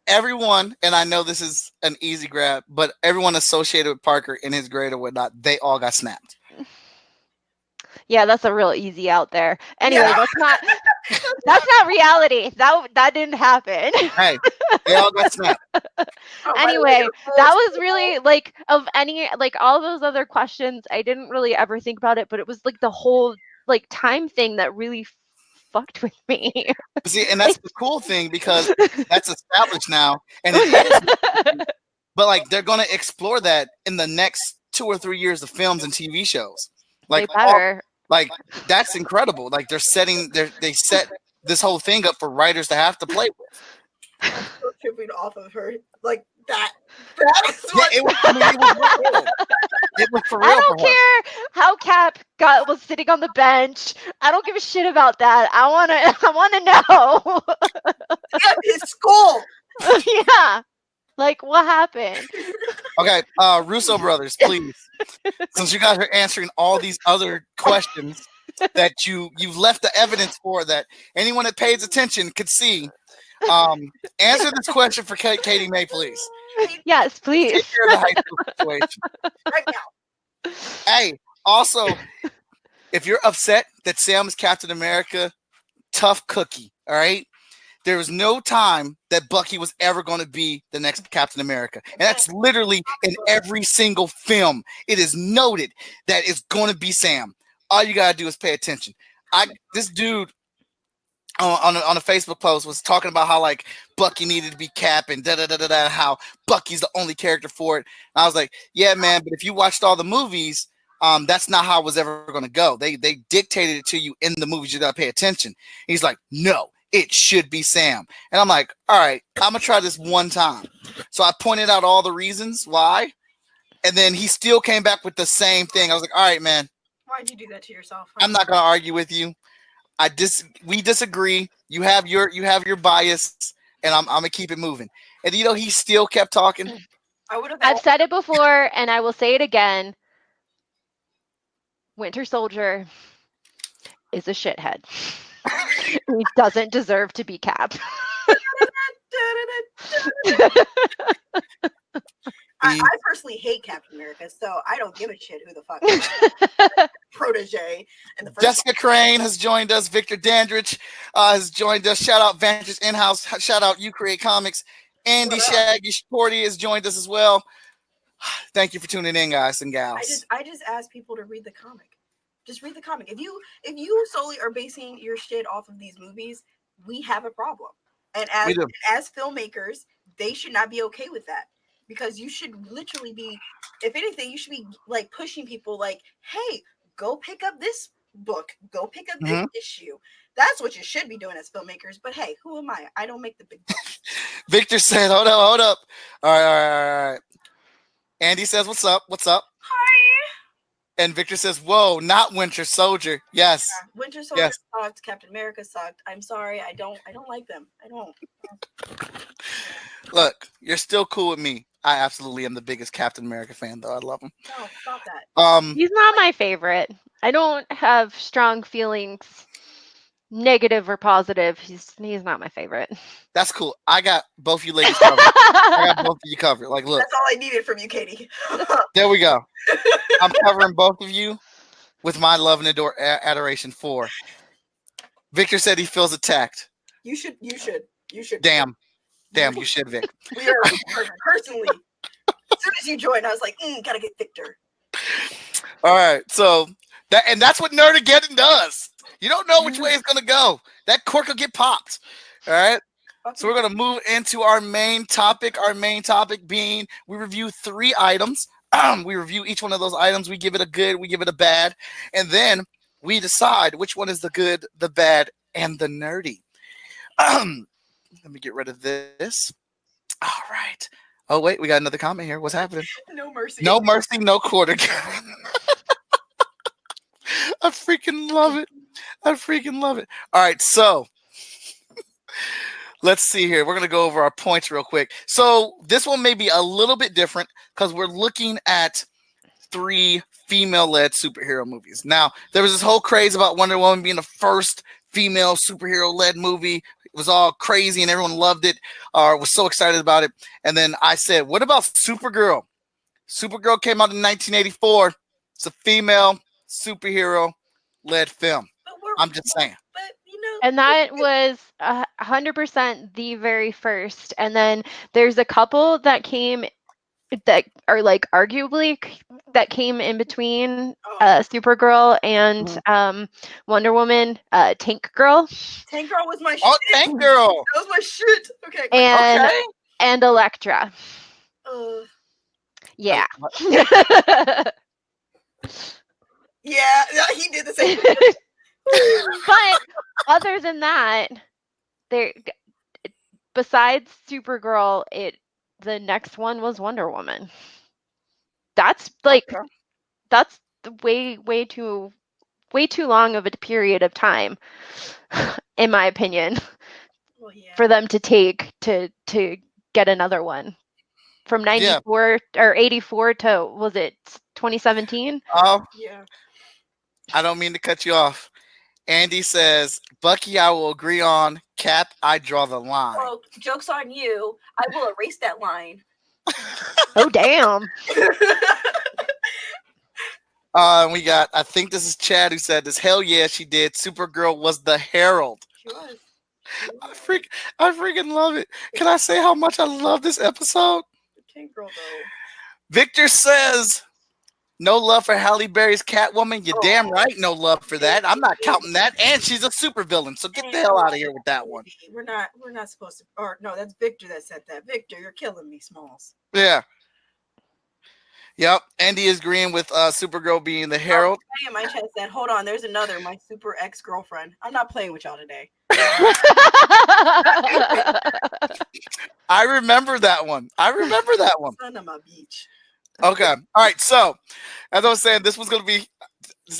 S1: Everyone, and I know this is an easy grab, but everyone associated with Parker in his grade or whatnot, they all got snapped.
S2: Yeah, that's a real easy out there. Anyway,
S3: Yeah.
S2: that's not reality. That didn't happen.
S1: Hey, they all got snapped.
S2: Anyway, that was really like of any like all those other questions. I didn't really ever think about it, but it was like the whole like time thing that really fucked with me.
S1: See, and that's the cool thing because that's established now, and it is. But like they're going to explore that in the next 2 or 3 years of films and TV shows. Like, like that's incredible. Like they set this whole thing up for writers to have to play with.
S3: Tripping off of her like that.
S1: It was real. It was for real.
S2: I don't care how Cap was sitting on the bench. I don't give a shit about that. I wanna know.
S3: His school.
S2: Yeah. Like what happened?
S1: Okay, Russo brothers, please. Since you guys are answering all these other questions that you've left the evidence for that anyone that pays attention could see. Answer this question for Katie May, please.
S2: Yes, please.
S1: Take care of the high school situation.
S3: Right now.
S1: Hey, also, if you're upset that Sam is Captain America, tough cookie, all right? there was no time that Bucky was ever going to be the next Captain America. And that's literally in every single film. It is noted that it's going to be Sam. All you got to do is pay attention. This dude on a Facebook post was talking about how like Bucky needed to be Cap and da da da da da, how Bucky's the only character for it. And I was like, yeah, man, but if you watched all the movies, that's not how it was ever going to go. They dictated it to you in the movies. You got to pay attention. He's like, no, it should be Sam. And I'm like, all right, I'm gonna try this one time. So I pointed out all the reasons why, and then he still came back with the same thing. I was like, all right, man,
S3: Why'd you do that to yourself?
S1: I'm not gonna argue with you. We disagree. You have your bias, and I'm gonna keep it moving. And he still kept talking.
S2: I've said it before, and I will say it again. Winter Soldier is a shithead. He doesn't deserve to be Cap.
S3: I personally hate Captain America, so I don't give a shit who the fuck protege. And
S1: Jessica Crane has joined us. Victor Dandridge has joined us. Shout out Vantage In-House. Shout out You Create Comics. Andy Shaggy Shorty has joined us as well. Thank you for tuning in, guys and gals.
S3: I just ask people to read the comic. Just read the comic. If you solely are basing your shit off of these movies, we have a problem. And as filmmakers, they should not be okay with that. Because you should literally be, if anything, you should be like pushing people like, hey, go pick up this book, go pick up this issue. That's what you should be doing as filmmakers. But hey, who am I? I don't make the big bucks.
S1: Victor said, hold up. All right. Andy says, what's up?
S3: Hi.
S1: And Victor says, whoa, not Winter Soldier. Yes.
S3: Yeah, Winter Soldier sucked. Captain America sucked. I'm sorry. I don't like them. I don't.
S1: Look, you're still cool with me. I absolutely am the biggest Captain America fan, though. I love him.
S3: No, stop that.
S2: He's not my favorite. I don't have strong feelings, negative or positive. He's not my favorite.
S1: That's cool. I got both you ladies covered. I got both of you covered. Like, look.
S3: That's all I needed from you, Katie.
S1: There we go. I'm covering both of you with my love and adoration for. Victor said he feels attacked.
S3: You should.
S1: Damn, you should, Vic.
S3: We are personally. As soon as you joined, I was like, gotta get Victor.
S1: All right, so that's what Nerdageddon does. You don't know which way it's gonna go. That cork will get popped. All right. So we're gonna move into our main topic. Our main topic being we review 3 items. We review each one of those items. We give it a good, we give it a bad, and then we decide which one is the good, the bad, and the nerdy. Let me get rid of this. All right. Oh, wait, we got another comment here. What's happening?
S3: No mercy.
S1: No mercy, no quarter. I freaking love it. All right, so let's see here. We're going to go over our points real quick. So this one may be a little bit different because we're looking at 3 female-led superhero movies. Now, there was this whole craze about Wonder Woman being the first female superhero-led movie. It was all crazy and everyone loved it, was so excited about it. And then I said, what about SuperGirl? SuperGirl came out in 1984. It's a female superhero-led film. I'm just saying.
S2: And that was 100% the very first. And then there's a couple that are like arguably that came in between Supergirl and Wonder Woman. Tank Girl.
S3: Tank Girl was my shit.
S1: Oh, Tank Girl.
S3: That was my shit. Okay.
S2: And Elektra. Yeah.
S3: Yeah, he did the same.
S2: But other than that, besides Supergirl, the next one was Wonder Woman. That's that's way too long of a period of time, in my opinion, for them to take to get another one. From 94 or 84 to, was it 2017?
S1: Oh,
S3: yeah.
S1: I don't mean to cut you off. Andy says, Bucky, I will agree on. Cap, I draw the line.
S3: Well, joke's on you. I will erase that line.
S2: Oh, damn.
S1: We got, I think this is Chad who said this. Hell yeah, she did. Supergirl was the Herald.
S3: She was.
S1: I freak, I freaking love it. Can I say how much I love this episode?
S3: Tank Girl though.
S1: Victor says, no love for Halle Berry's Catwoman. You're damn
S3: Oh,
S1: right, no love for that. I'm not counting that. And she's a supervillain, so get the hell out of here with that one.
S3: We're not supposed to. Or no, that's Victor that said that. Victor, you're killing me, Smalls.
S1: Yeah. Yep. Andy is agreeing with Supergirl being the herald.
S3: In my chat said, hold on, there's another, my super ex-girlfriend. I'm not playing with y'all today.
S1: I remember that one.
S3: Son of a beach.
S1: Okay. All right. So, as I was saying, this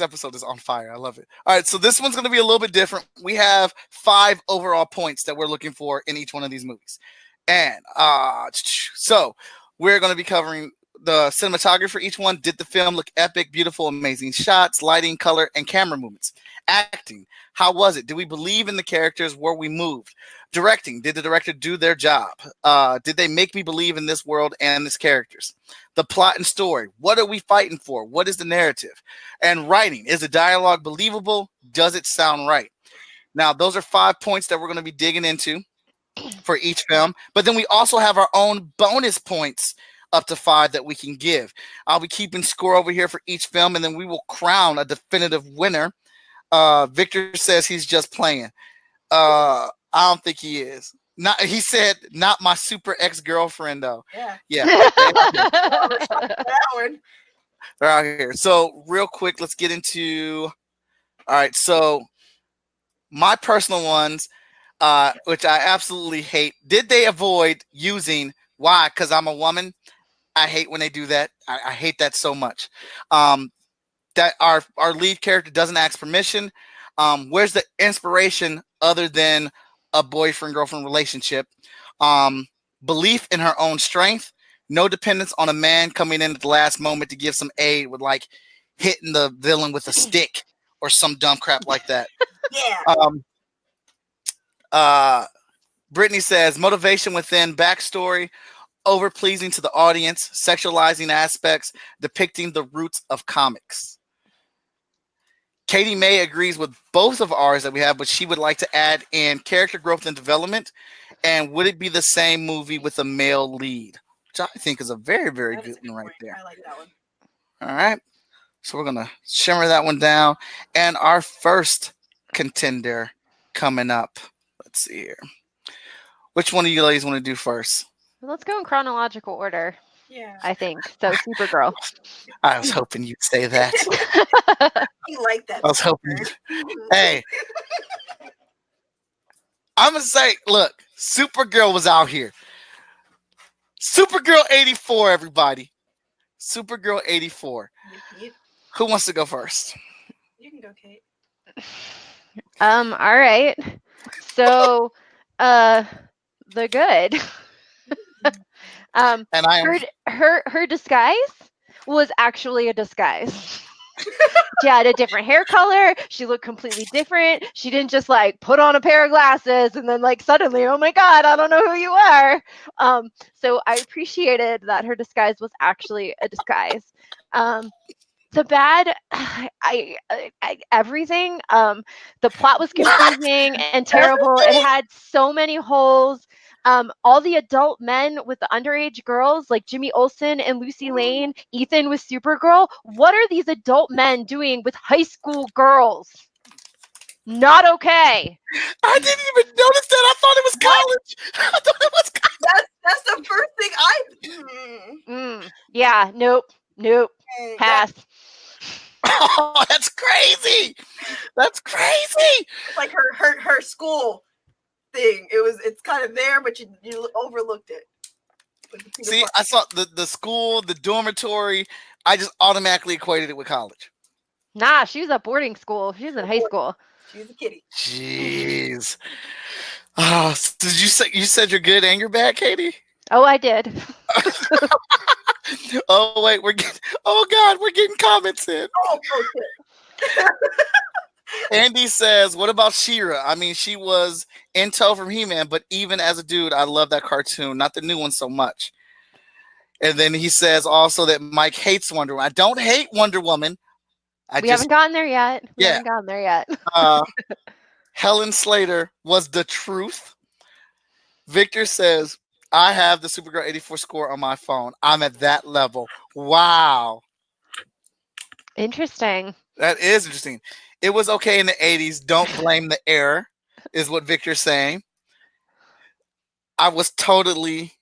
S1: episode is on fire. I love it. All right. So, this one's going to be a little bit different. We have 5 overall points that we're looking for in each one of these movies. And so, we're going to be covering the cinematography for each one. Did the film look epic, beautiful, amazing shots, lighting, color, and camera movements? Acting, how was it? Did we believe in the characters? Were we moved? Directing, did the director do their job? Did they make me believe in this world and its characters? The plot and story, what are we fighting for? What is the narrative? And writing, is the dialogue believable? Does it sound right? Now, those are 5 points that we're going to be digging into for each film. But then we also have our own bonus points up to 5 that we can give. I'll be keeping score over here for each film, and then we will crown a definitive winner. Victor says he's just playing. I don't think he is. Not. He said, not my super ex-girlfriend, though.
S3: Yeah.
S1: They're out here. So real quick, let's get into... All right, so my personal ones, which I absolutely hate. Did they avoid using... Why? Because I'm a woman. I hate when they do that. I hate that so much. That our lead character doesn't ask permission. Where's the inspiration other than a boyfriend-girlfriend relationship? Belief in her own strength. No dependence on a man coming in at the last moment to give some aid with like hitting the villain with a stick or some dumb crap like that.
S3: Yeah.
S1: Brittany says motivation within, backstory, over pleasing to the audience, sexualizing aspects, depicting the roots of comics. Katie May agrees with both of ours that we have, but she would like to add in character growth and development. And would it be the same movie with a male lead? Which I think is a very, very good one right there.
S3: I like that one.
S1: All right. So we're going to shimmer that one down. And our first contender coming up. Let's see here. Which one of you ladies want to do first?
S2: Let's go in chronological order.
S3: Yeah.
S2: I think. So, Supergirl.
S1: I was hoping you'd say that.
S3: You like that.
S1: I was hoping. Hey. I'm going to say, look, Supergirl was out here. Supergirl 84, everybody. Supergirl 84. Who wants to go first?
S3: You can go, Kate.
S2: All right. So, the good.
S1: And I am...
S2: her disguise was actually a disguise. She had a different hair color. She looked completely different. She didn't just like put on a pair of glasses and then like suddenly, oh my God, I don't know who you are. So I appreciated that her disguise was actually a disguise. The bad, everything. The plot was confusing and terrible. It had so many holes. All the adult men with the underage girls, like Jimmy Olsen and Lucy Lane, Ethan with Supergirl. What are these adult men doing with high school girls? Not okay.
S1: I didn't even notice that. I thought it was college. I thought it was college.
S3: That's the first thing
S2: Yeah, nope. Pass.
S1: Oh, that's crazy. That's crazy.
S3: Like her school thing. It's kind of there, but you overlooked it.
S1: See, I saw the school, the dormitory. I just automatically equated it with college.
S2: Nah, she was at boarding school. She was in high school.
S3: She was a kitty.
S1: Jeez. Oh, did you said you're good and you're bad, Katie?
S2: Oh, I did.
S1: Oh wait, we're getting comments in.
S3: Oh, okay.
S1: Andy says, what about She-Ra? I mean, she was in tow from He-Man, but even as a dude, I love that cartoon. Not the new one so much. And then he says also that Mike hates Wonder Woman. I don't hate Wonder Woman.
S2: We haven't gotten there yet. We haven't gotten there yet.
S1: Helen Slater was the truth. Victor says, I have the Supergirl 84 score on my phone. I'm at that level. Wow.
S2: Interesting.
S1: That is interesting. It was okay in the 80s. Don't blame the air, is what Victor's saying. I was totally.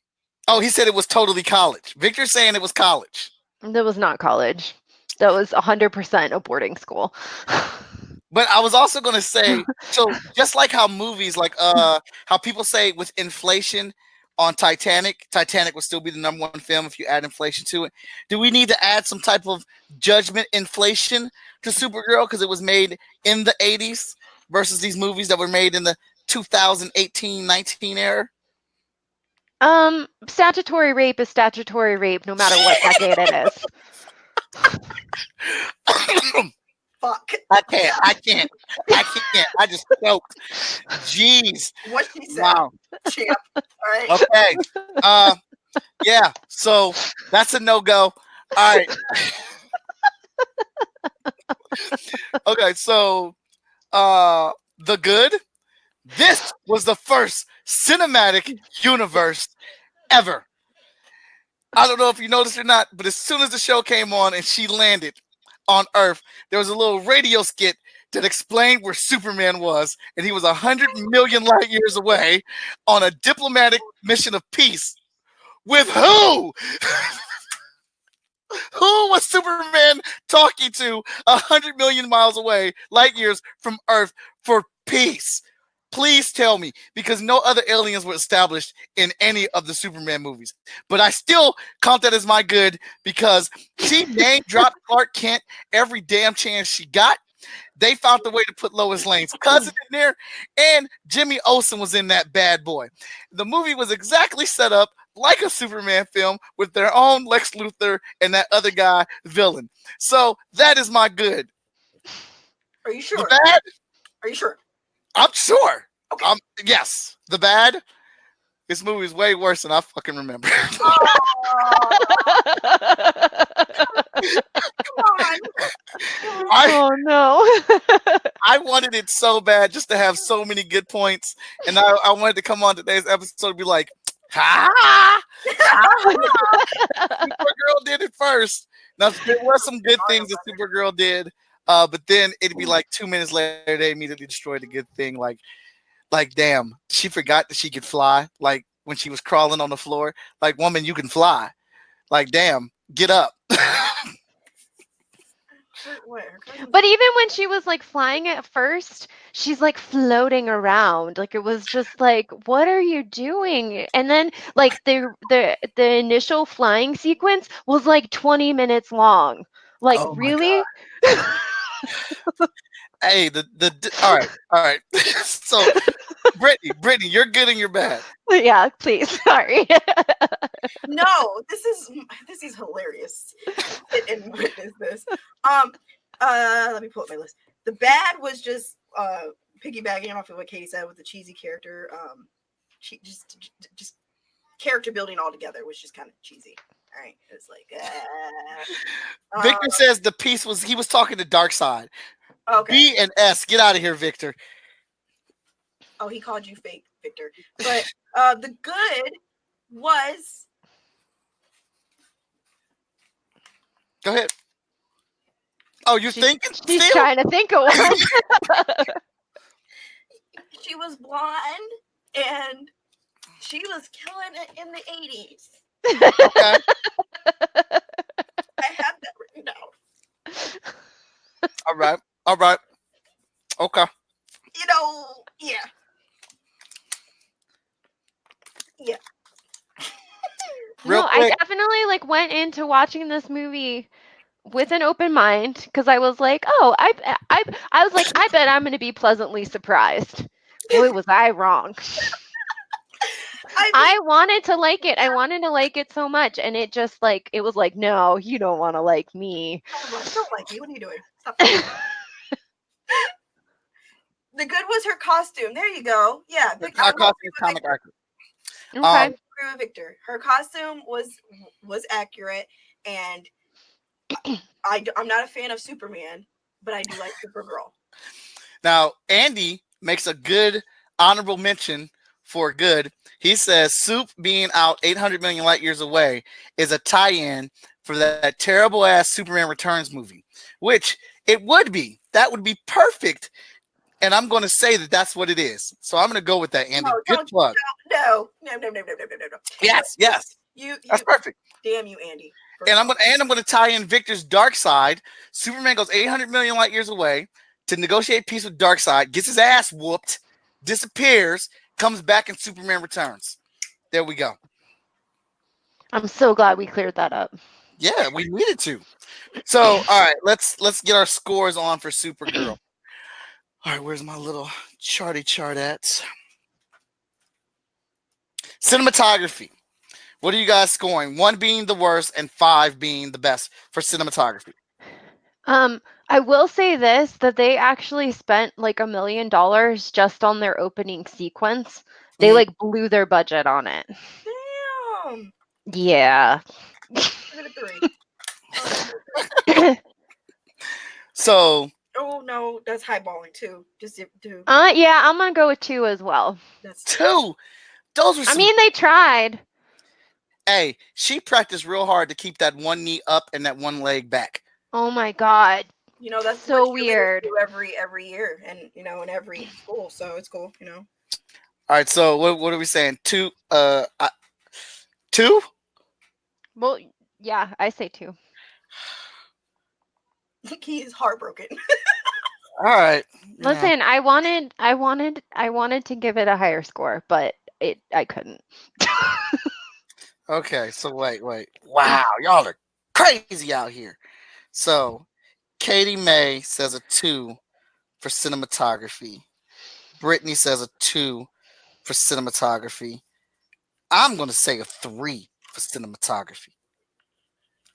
S1: Oh, he said it was totally college. Victor's saying it was college.
S2: That was not college. That was 100% a boarding school.
S1: But I was also going to say, so just like how movies, like how people say with inflation on Titanic would still be the number one film if you add inflation to it. Do we need to add some type of judgment inflation to Supergirl because it was made in the 80s versus these movies that were made in the 2018-19 era?
S2: Statutory rape is statutory rape no matter what decade it is.
S3: Fuck.
S1: I can't. I just choked. Jeez.
S3: What she said.
S1: Wow.
S3: Champ. All right.
S1: Okay. Yeah. So that's a no-go. All right. Okay. So, the good. This was the first cinematic universe ever. I don't know if you noticed or not, but as soon as the show came on and she landed on Earth, there was a little radio skit that explained where Superman was, and he was 100 million light years away on a diplomatic mission of peace. With who? Who was Superman talking to 100 million miles away, light years from Earth, for peace? Please tell me, because no other aliens were established in any of the Superman movies. But I still count that as my good because she name dropped Clark Kent every damn chance she got. They found a way to put Lois Lane's cousin in there, and Jimmy Olsen was in that bad boy. The movie was exactly set up like a Superman film with their own Lex Luthor and that other guy villain. So that is my good.
S3: Are you sure?
S1: The bad?
S3: Are you sure?
S1: I'm sure.
S3: Okay.
S1: Yes. The bad? This movie is way worse than I fucking remember.
S3: Oh, come on.
S2: Oh no.
S1: I wanted it so bad just to have so many good points. And I wanted to come on today's episode and be like, ha! Supergirl did it first. Now, there were some good things that Supergirl did. But then it'd be like 2 minutes later, they immediately destroyed a good thing. Like, damn, she forgot that she could fly. Like, when she was crawling on the floor. Like, woman, you can fly. Like, damn, get up.
S2: But even when she was like flying at first, she's like floating around. Like it was just like, what are you doing? And then like the initial flying sequence was like 20 minutes long. Like
S1: Oh my
S2: really?
S1: Hey, all right. So, Brittany, you're good and you're bad.
S2: Yeah, please. Sorry.
S3: No, this is hilarious. And witness this. Let me pull up my list. The bad was just piggybacking off of what Katie said with the cheesy character. Just character building all together was just kind of cheesy. All right, it was like
S1: Victor says the piece was he was talking to Darkseid.
S3: okay.
S1: B and S, get out of here, Victor.
S3: Oh, he called you fake, Victor. But the good was.
S1: Go ahead. Oh, you're thinking?
S2: She's
S1: still?
S2: trying to think of one.
S3: She was blonde and she was killing it in the 80s.
S1: Okay.
S3: I have that written down.
S1: All right. Okay.
S3: You know, yeah.
S1: Real
S2: I
S1: quick.
S2: definitely like went into watching this movie with an open mind because I was like, oh, I was like, I bet I'm going to be pleasantly surprised. Boy, was I wrong. I wanted to like it. I wanted to like it so much, and it just like it was like, no, you don't want to like me.
S3: I don't like you. What are you doing? Stop. The good was her costume. There you go. Yeah,
S1: Her costume is comic accurate.
S2: Okay.
S3: I agree with Victor. Her costume was accurate, and I'm not a fan of Superman, but I do like Supergirl.
S1: Now, Andy makes a good honorable mention for good. He says Soup being out 800 million light years away is a tie-in for that terrible ass Superman Returns movie, which it would be. That would be perfect. And I'm going to say that that's what it is. So I'm going to go with that,
S3: No,
S1: Andy. Good
S3: don't,
S1: plug.
S3: no, no, no, no, no, no, no, no, no.
S1: Yes, yes.
S3: You,
S1: That's perfect.
S3: damn you, Andy.
S1: And I'm going to tie in Victor's dark side. Superman goes 800 million light years away to negotiate peace with Darkseid, gets his ass whooped, disappears, comes back, and Superman returns. There we go.
S2: I'm so glad we cleared that up.
S1: Yeah, we needed to. So, all right, let's get our scores on for Supergirl. All right, where's my little charty chart at? Cinematography. What are you guys scoring? 1 being the worst and 5 being the best for cinematography.
S2: I will say this, that they actually spent like $1 million just on their opening sequence. They like blew their budget on it.
S3: Damn.
S2: Yeah.
S3: Give it a 3.
S1: So.
S3: Oh no, that's highballing too. Just do.
S2: Yeah, I'm gonna go with 2 as well.
S3: That's
S1: 2. Those were.
S2: I mean, they tried.
S1: Hey, she practiced real hard to keep that one knee up and that one leg back.
S2: Oh my god.
S3: You know, that's
S2: so
S3: what
S2: weird.
S3: do every year, and you know, in every school, so it's cool. You know.
S1: All right, so what are we saying? 2. 2.
S2: Well, yeah, I say 2.
S3: He is heartbroken.
S1: All right.
S2: Listen, I wanted to give it a higher score, but I couldn't.
S1: Okay, so wait. Wow, y'all are crazy out here. So, Katie May says a 2 for cinematography. Brittany says a 2 for cinematography. I'm going to say a 3 for cinematography.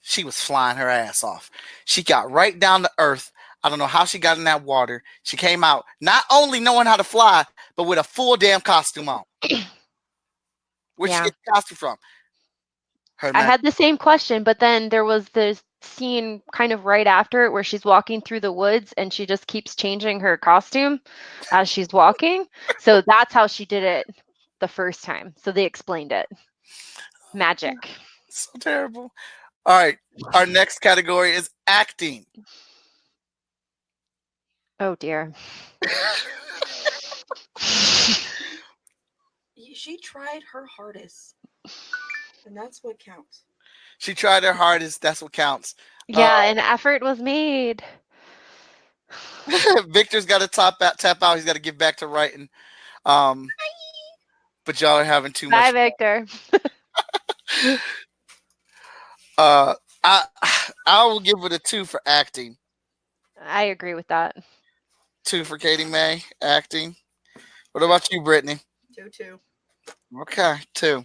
S1: She was flying her ass off. She got right down to earth. I don't know how she got in that water. She came out not only knowing how to fly, but with a full damn costume on. Where'd she get the costume from?
S2: I had the same question, but then there was this scene kind of right after it where she's walking through the woods and she just keeps changing her costume as she's walking. So that's how she did it the first time. So they explained it. Magic.
S1: So terrible. All right. Our next category is acting.
S2: Oh, dear.
S3: She tried her hardest. And that's what counts.
S1: She tried her hardest. That's what counts.
S2: Yeah, an effort was made.
S1: Victor's got to tap out. He's got to get back to writing. But y'all are having too much.
S2: Bye, Victor.
S1: I will give it a 2 for acting.
S2: I agree with that.
S1: 2 for Katie May, acting. What about you, Brittany?
S3: 2.
S1: Okay, 2.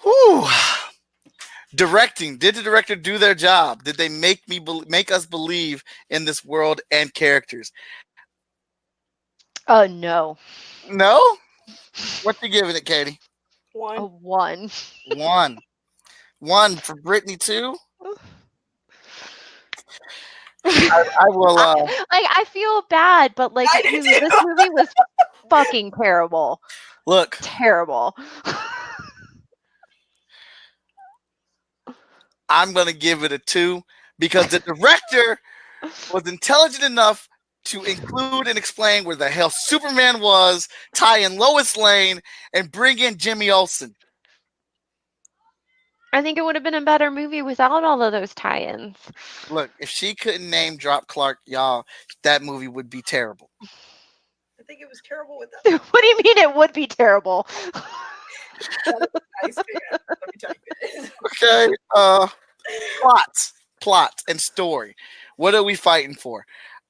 S1: Whew. Directing. Did the director do their job? Did they make us believe in this world and characters?
S2: No.
S1: No? What you giving it, Katie?
S3: 1.
S2: A 1.
S1: 1. 1 for Brittany too. I will.
S2: I feel bad, but like this movie was fucking terrible.
S1: Look,
S2: terrible.
S1: I'm gonna give it a 2 because the director was intelligent enough to include and explain where the hell Superman was, tie in Lois Lane, and bring in Jimmy Olsen.
S2: I think it would have been a better movie without all of those tie-ins.
S1: Look, if she couldn't name drop Clark, y'all, that movie would be terrible.
S3: I think it was terrible with that.
S2: What do you mean it would be terrible?
S3: Nice, man. Let me tell you.
S1: Okay. Plot and story. What are we fighting for?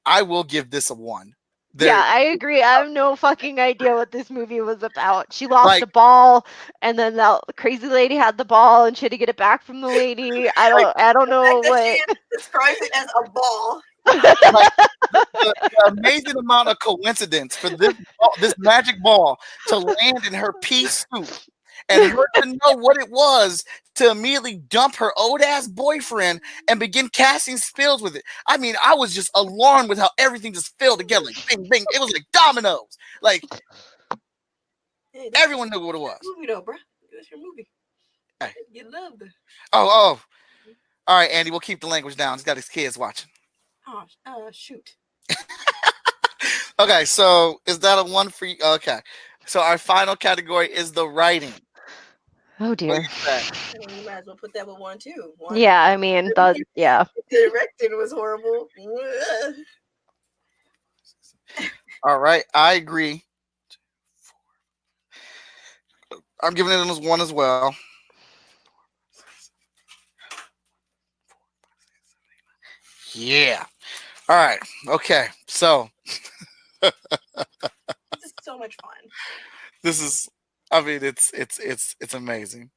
S1: I will give this a 1.
S2: Yeah, I agree. I have no fucking idea what this movie was about. She lost the ball, and then that crazy lady had the ball, and she had to get it back from the lady. I don't know what.
S3: She describes it as a ball.
S1: The amazing amount of coincidence for this magic ball to land in her pea soup and her to know what it was to immediately dump her old ass boyfriend and begin casting spells with it. I mean, I was just alarmed with how everything just fell together. Like, bing, bing. It was like dominoes. Like,
S3: Hey, that's
S1: everyone knew what it was.
S3: your movie though, bro. That's your movie.
S1: Hey.
S3: You love the.
S1: Oh. All right, Andy, we'll keep the language down. He's got his kids watching.
S3: Oh, shoot.
S1: Okay, so is that a one for you? Okay. So our final category is the writing.
S2: Oh
S1: What do
S2: dear.
S1: you say?
S3: I mean, you might as well put that with one too. One.
S2: Yeah, I mean, yeah.
S3: The directing was horrible.
S1: All right, I agree. I'm giving it as one as well. Yeah. All right. Okay. So
S3: This is so much fun.
S1: this is, I mean, it's amazing.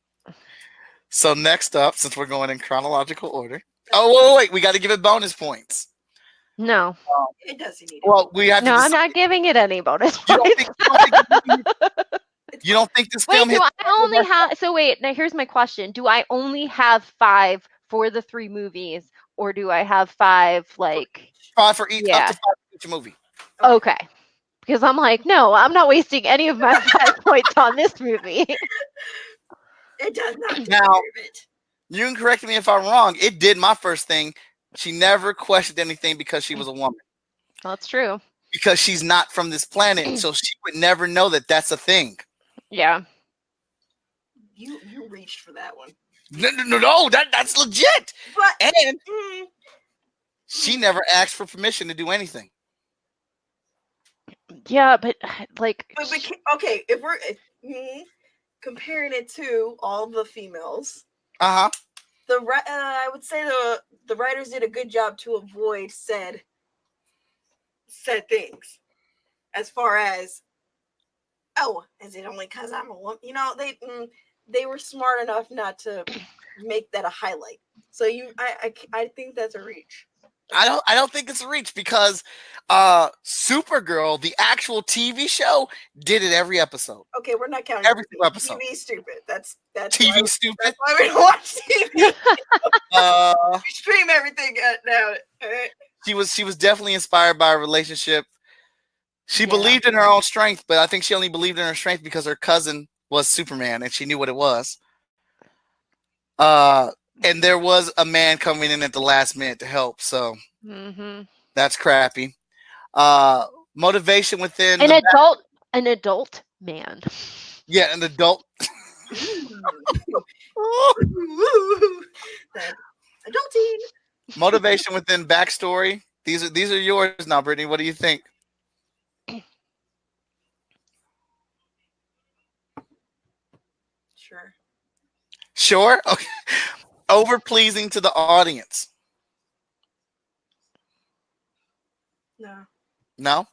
S1: So next up, since we're going in chronological order. Oh, wait. We got to give it bonus points.
S2: No.
S3: It doesn't need it.
S1: Well, we have to
S2: No, I'm
S1: decide.
S2: not giving it any bonus
S1: You don't
S2: points.
S1: think, you don't think this
S2: Wait,
S1: film
S2: do
S1: hit
S2: I only have? So wait, now here's my question: do I only have 5 for the 3 movies, or do I have 5 like?
S1: 5 for each, up
S2: Yeah.
S1: to 5 for each movie?
S2: Okay. Because I'm like, no, I'm not wasting any of my 5 points on this movie.
S3: It does not
S1: Now,
S3: deserve it.
S1: you can correct me if I'm wrong. It did my first thing. She never questioned anything because she was a woman.
S2: That's true.
S1: Because she's not from this planet, so she would never know that that's a thing.
S2: Yeah.
S3: You reached for that one.
S1: No, that's legit.
S3: But
S1: And she never asked for permission to do anything.
S2: Yeah, but like,
S3: okay, if we're comparing it to all the females,
S1: Uh-huh.
S3: I would say the writers did a good job to avoid said things. As far as, oh, is it only because I'm a woman? You know, they were smart enough not to make that a highlight. So I think that's a reach.
S1: I don't think it's a reach because Supergirl, the actual TV show, did it every episode.
S3: Okay, we're not counting
S1: Every single episode.
S3: TV stupid. That's
S1: TV stupid.
S3: That's why we don't watch TV.
S1: Uh,
S3: We stream everything now. Right?
S1: she was definitely inspired by a relationship. She
S2: Yeah.
S1: believed in her own strength, but I think she only believed in her strength because her cousin was Superman and she knew what it was. And there was a man coming in at the last minute to help, so that's crappy. Motivation within
S2: an adult man.
S1: Yeah, an adult.
S3: Adulting.
S1: Motivation within backstory. These are yours now, Brittany. What do you think? Sure. Okay. Over pleasing to the audience. No.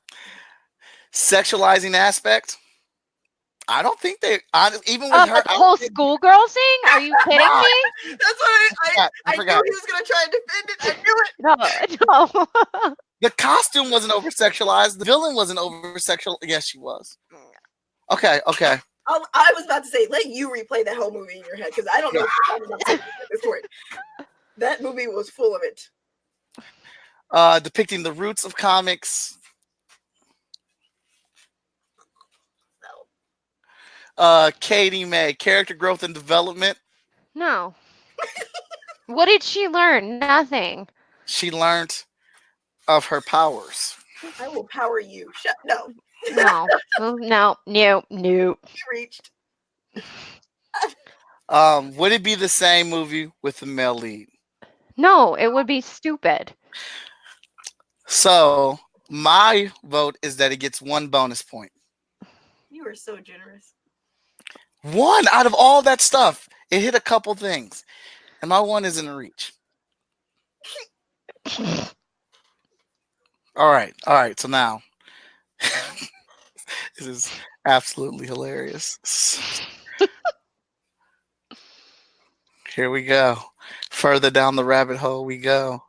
S1: Sexualizing aspect. I don't think they. Even with her,
S2: the whole schoolgirl thing? Are you kidding me?
S3: That's what I
S1: forgot.
S3: knew he was gonna try and defend it. I knew it.
S2: No.
S1: The costume wasn't over sexualized. The villain wasn't over sexual. Yes, she was. Okay.
S3: I was about to say, let you replay that whole movie in your head because I don't know what you're talking about at this point. That movie was full of it.
S1: Depicting the roots of comics. Katie May, character growth and development.
S2: No. What did she learn? Nothing.
S1: She learned of her powers.
S3: I will power you. No.
S2: No.
S3: You reached.
S1: Would it be the same movie with the male lead?
S2: No, it would be stupid.
S1: So my vote is that it gets 1 bonus point.
S3: You are so generous.
S1: 1 out of all that stuff. It hit a couple things. And my 1 isn't a reach. All right. So now this is absolutely hilarious. Here we go. Further down the rabbit hole we go.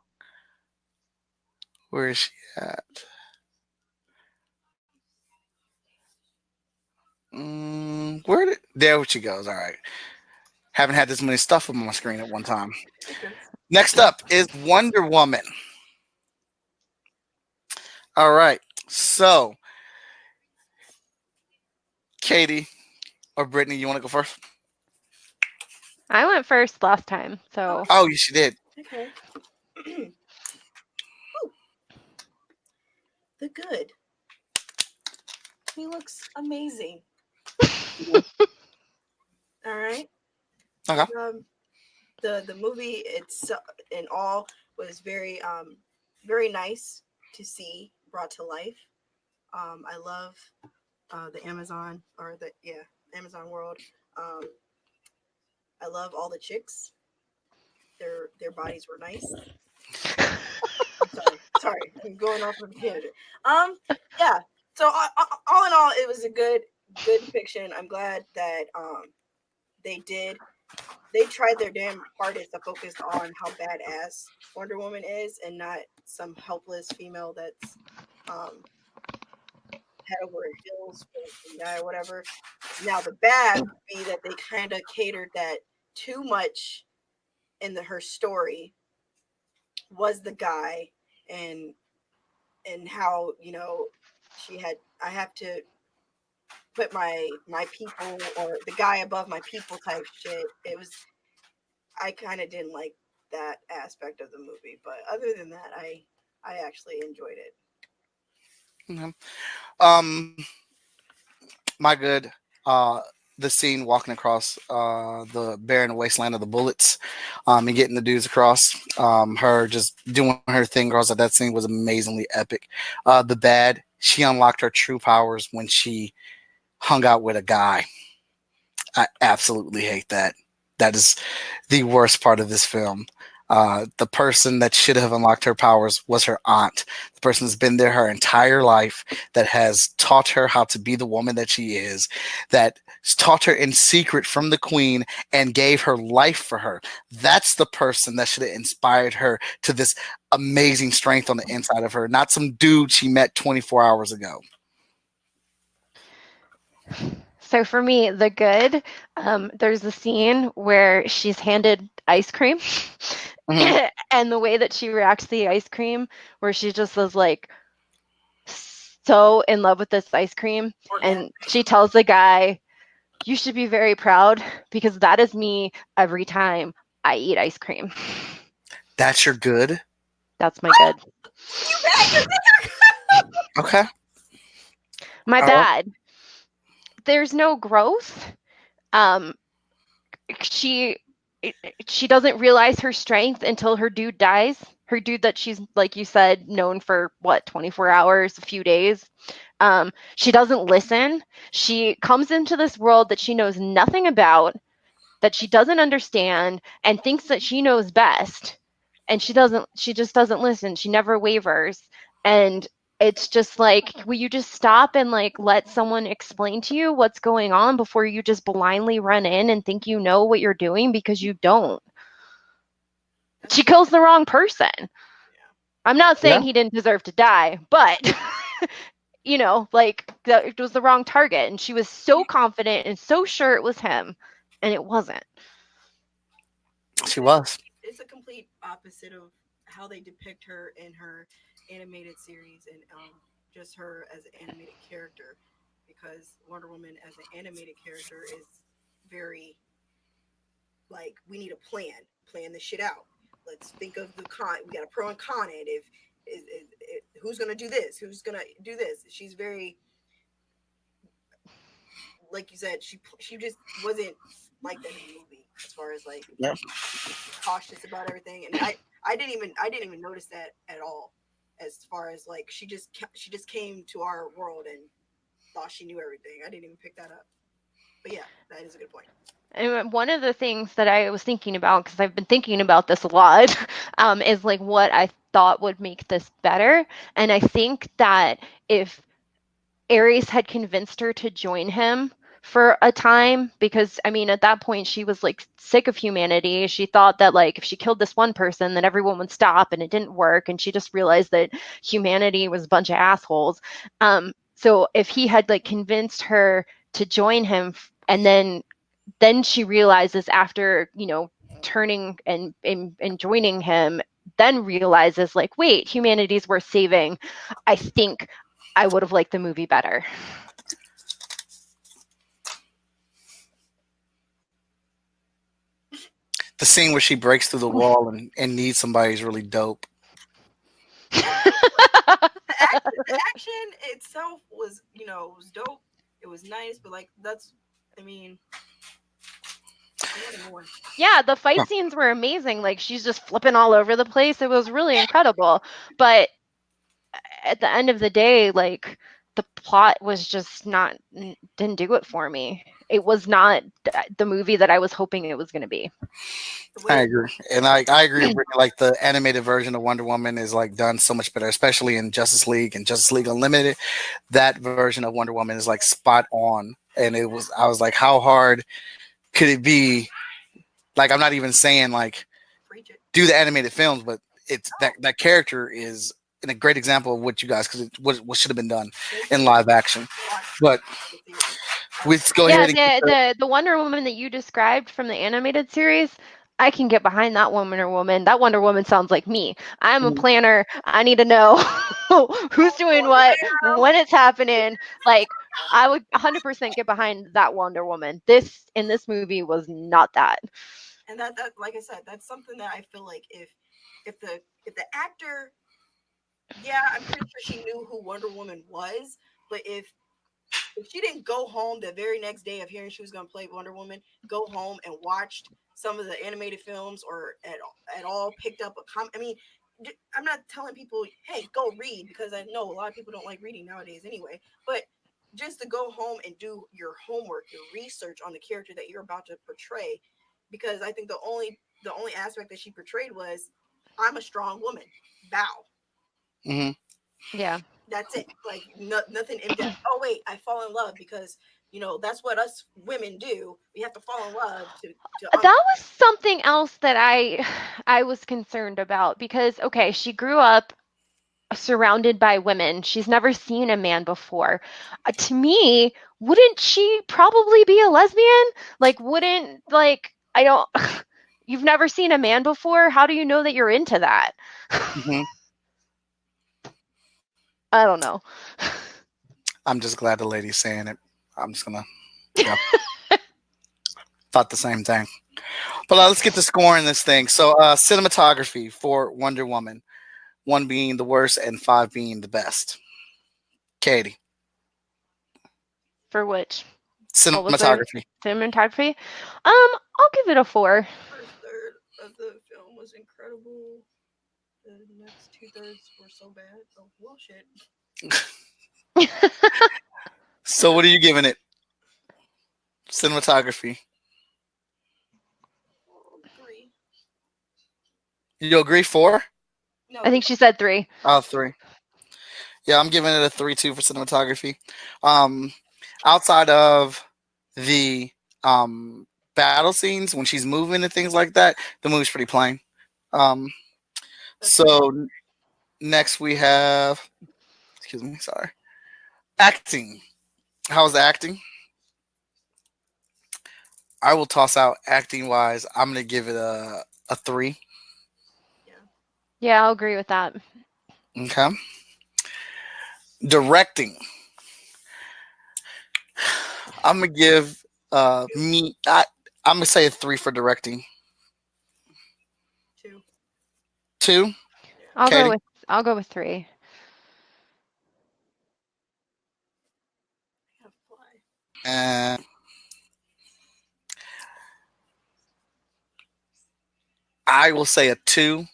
S1: Where is she at? Where did there she goes? All right. Haven't had this many stuff on my screen at one time. Next up is Wonder Woman. All right. So, Katie or Brittany, you want to go first?
S2: I went first last time, so
S1: Oh, yes, you did.
S3: Okay. The Good. He looks amazing. All right.
S1: Okay.
S3: The movie it's in all was very nice to see brought to life. I love the Amazon or the Amazon world. Um, I love all the chicks. Their bodies were nice. I'm sorry, I'm going off on a tangent. Yeah. So all in all, it was a good depiction. I'm glad that they did they tried their damn hardest to focus on how badass Wonder Woman is, and not some helpless female that's um head over heels for the guy or whatever. Now the bad would be that they kind of catered that too much in her story was the guy, and how she had I have to put my people or the guy above my people type shit. It was I kind of didn't like that aspect of the movie, but other than that, I actually enjoyed it.
S1: Mhm. Um, my good. Uh, the scene walking across the barren wasteland of the bullets, and getting the dudes across. Her just doing her thing across that scene was amazingly epic. The bad. She unlocked her true powers when she hung out with a guy. I absolutely hate that. That is the worst part of this film. The person that should have unlocked her powers was her aunt. The person that's been there her entire life, that has taught her how to be the woman that she is, that taught her in secret from the queen and gave her life for her. That's the person that should have inspired her to this amazing strength on the inside of her, not some dude she met 24 hours ago.
S2: so for me, the good, there's a scene where she's handed ice cream,
S1: Mhm.
S2: and the way that she reacts to the ice cream, where she just is like so in love with this ice cream, and she tells the guy, "You should be very proud because that is me every time I eat ice cream."
S1: That's your good.
S2: That's my good.
S1: Okay.
S2: My
S1: All right.
S2: bad. There's no growth. Um, she she doesn't realize her strength until her dude dies. Her dude that she's, like you said, known for what, 24 hours, a few days. She doesn't listen. She comes into this world that she knows nothing about, that she doesn't understand, and thinks that she knows best. And she just doesn't listen. She never wavers. And it's just like, will you just stop and like let someone explain to you what's going on before you just blindly run in and think you know what you're doing, because you don't. She kills the wrong person. I'm not
S1: Yeah.
S2: saying he didn't deserve to die, but like it was the wrong target, and she was so confident and so sure it was him, and it wasn't.
S1: She was.
S3: It's a complete opposite of how they depict her in her animated series, and just her as an animated character, because Wonder Woman as an animated character is very like, we need a plan this shit out. Let's think of the con. We got a pro and con it. If who's gonna do this, who's gonna do this. She's very, like you said, she just wasn't like that in the movie, as far as like
S1: Yeah.
S3: cautious about everything. And I didn't even notice that at all, as far as like she just came to our world and thought she knew everything. I didn't even pick that up. But yeah, that is a good point.
S2: And one of the things that I was thinking about, because I've been thinking about this a lot, is like what I thought would make this better. And I think that if Ares had convinced her to join him for a time, because I mean, at that point, she was like sick of humanity. She thought that like if she killed this one person, then everyone would stop, and it didn't work. And she just realized that humanity was a bunch of assholes. So if he had like convinced her to join him, and then she realizes after, turning and joining him, then realizes like, wait, humanity's worth saving. I think I would have liked the movie better.
S1: The scene where she breaks through the wall and needs somebody is really dope.
S3: The action itself was, was dope. It was nice, but like that's, I mean, I wanted more.
S2: Yeah, the
S1: Huh.
S2: fight scenes were amazing. Like she's just flipping all over the place. It was really incredible. But at the end of the day, like the plot was just not didn't do it for me. It was not the movie that I was hoping it was going to be.
S1: I agree, and I agree with Brittany. Like the animated version of Wonder Woman is like done so much better, especially in Justice League and Justice League Unlimited. That version of Wonder Woman is like spot on, and I was like, how hard could it be? Like I'm not even saying like
S3: Preach it.
S1: do the animated films, but it's that character is a great example of what you guys because what should have been done in live action. But let's go
S2: Yeah,
S1: ahead and get
S2: the Wonder Woman that you described from the animated series, I can get behind that woman. That Wonder Woman sounds like me. I'm a planner. I need to know who's doing what, when it's happening. Like I would 100% get behind that Wonder Woman. This in this movie was not that.
S3: And that like I said, that's something that I feel like if the actor, yeah, I'm pretty sure she knew who Wonder Woman was, but if she didn't go home the very next day of hearing she was going to play Wonder Woman, go home and watched some of the animated films or at all picked up a I mean, I'm not telling people, hey, go read, because I know a lot of people don't like reading nowadays anyway, but just to go home and do your homework, your research on the character that you're about to portray, because I think the only aspect that she portrayed was, I'm a strong woman, bow.
S1: mm-hmm.
S2: Yeah.
S3: That's it. Like nothing in depth. Oh wait, I fall in love because that's what us women do. We have to fall in love to.
S2: That was something else that I was concerned about because okay, she grew up surrounded by women. She's never seen a man before. To me, wouldn't she probably be a lesbian? Like, wouldn't, like, I don't, you've never seen a man before? How do you know that you're into that?
S1: Mm-hmm.
S2: I don't know.
S1: I'm just glad the lady's saying it. I'm just gonna yeah. Thought the same thing. But let's get to scoring this thing. So cinematography for Wonder Woman, one being the worst and five being the best. Katie,
S2: For which? What was their
S1: cinematography.
S2: cinematography? I'll give it a 4.
S3: First third of the film was incredible. The next 2/3 were so bad. Oh well, shit.
S1: So what are you giving it? Cinematography.
S3: 3.
S1: You agree 4?
S3: No,
S2: I think she said 3.
S1: Oh, 3. Yeah, I'm giving it a 3-2 for cinematography. Outside of the battle scenes when she's moving and things like that, the movie's pretty plain. Um, so next we have, excuse me, sorry, acting. How's the acting? I will toss out acting wise. I'm gonna give it a 3.
S2: Yeah, I'll agree with that.
S1: Okay. Directing. I'm gonna give I'm gonna say a 3 for directing.
S3: 2.
S1: 2.
S2: I'll
S1: Katie.
S2: go with I'll go with 3.
S3: I have fly.
S1: And I will say a 2.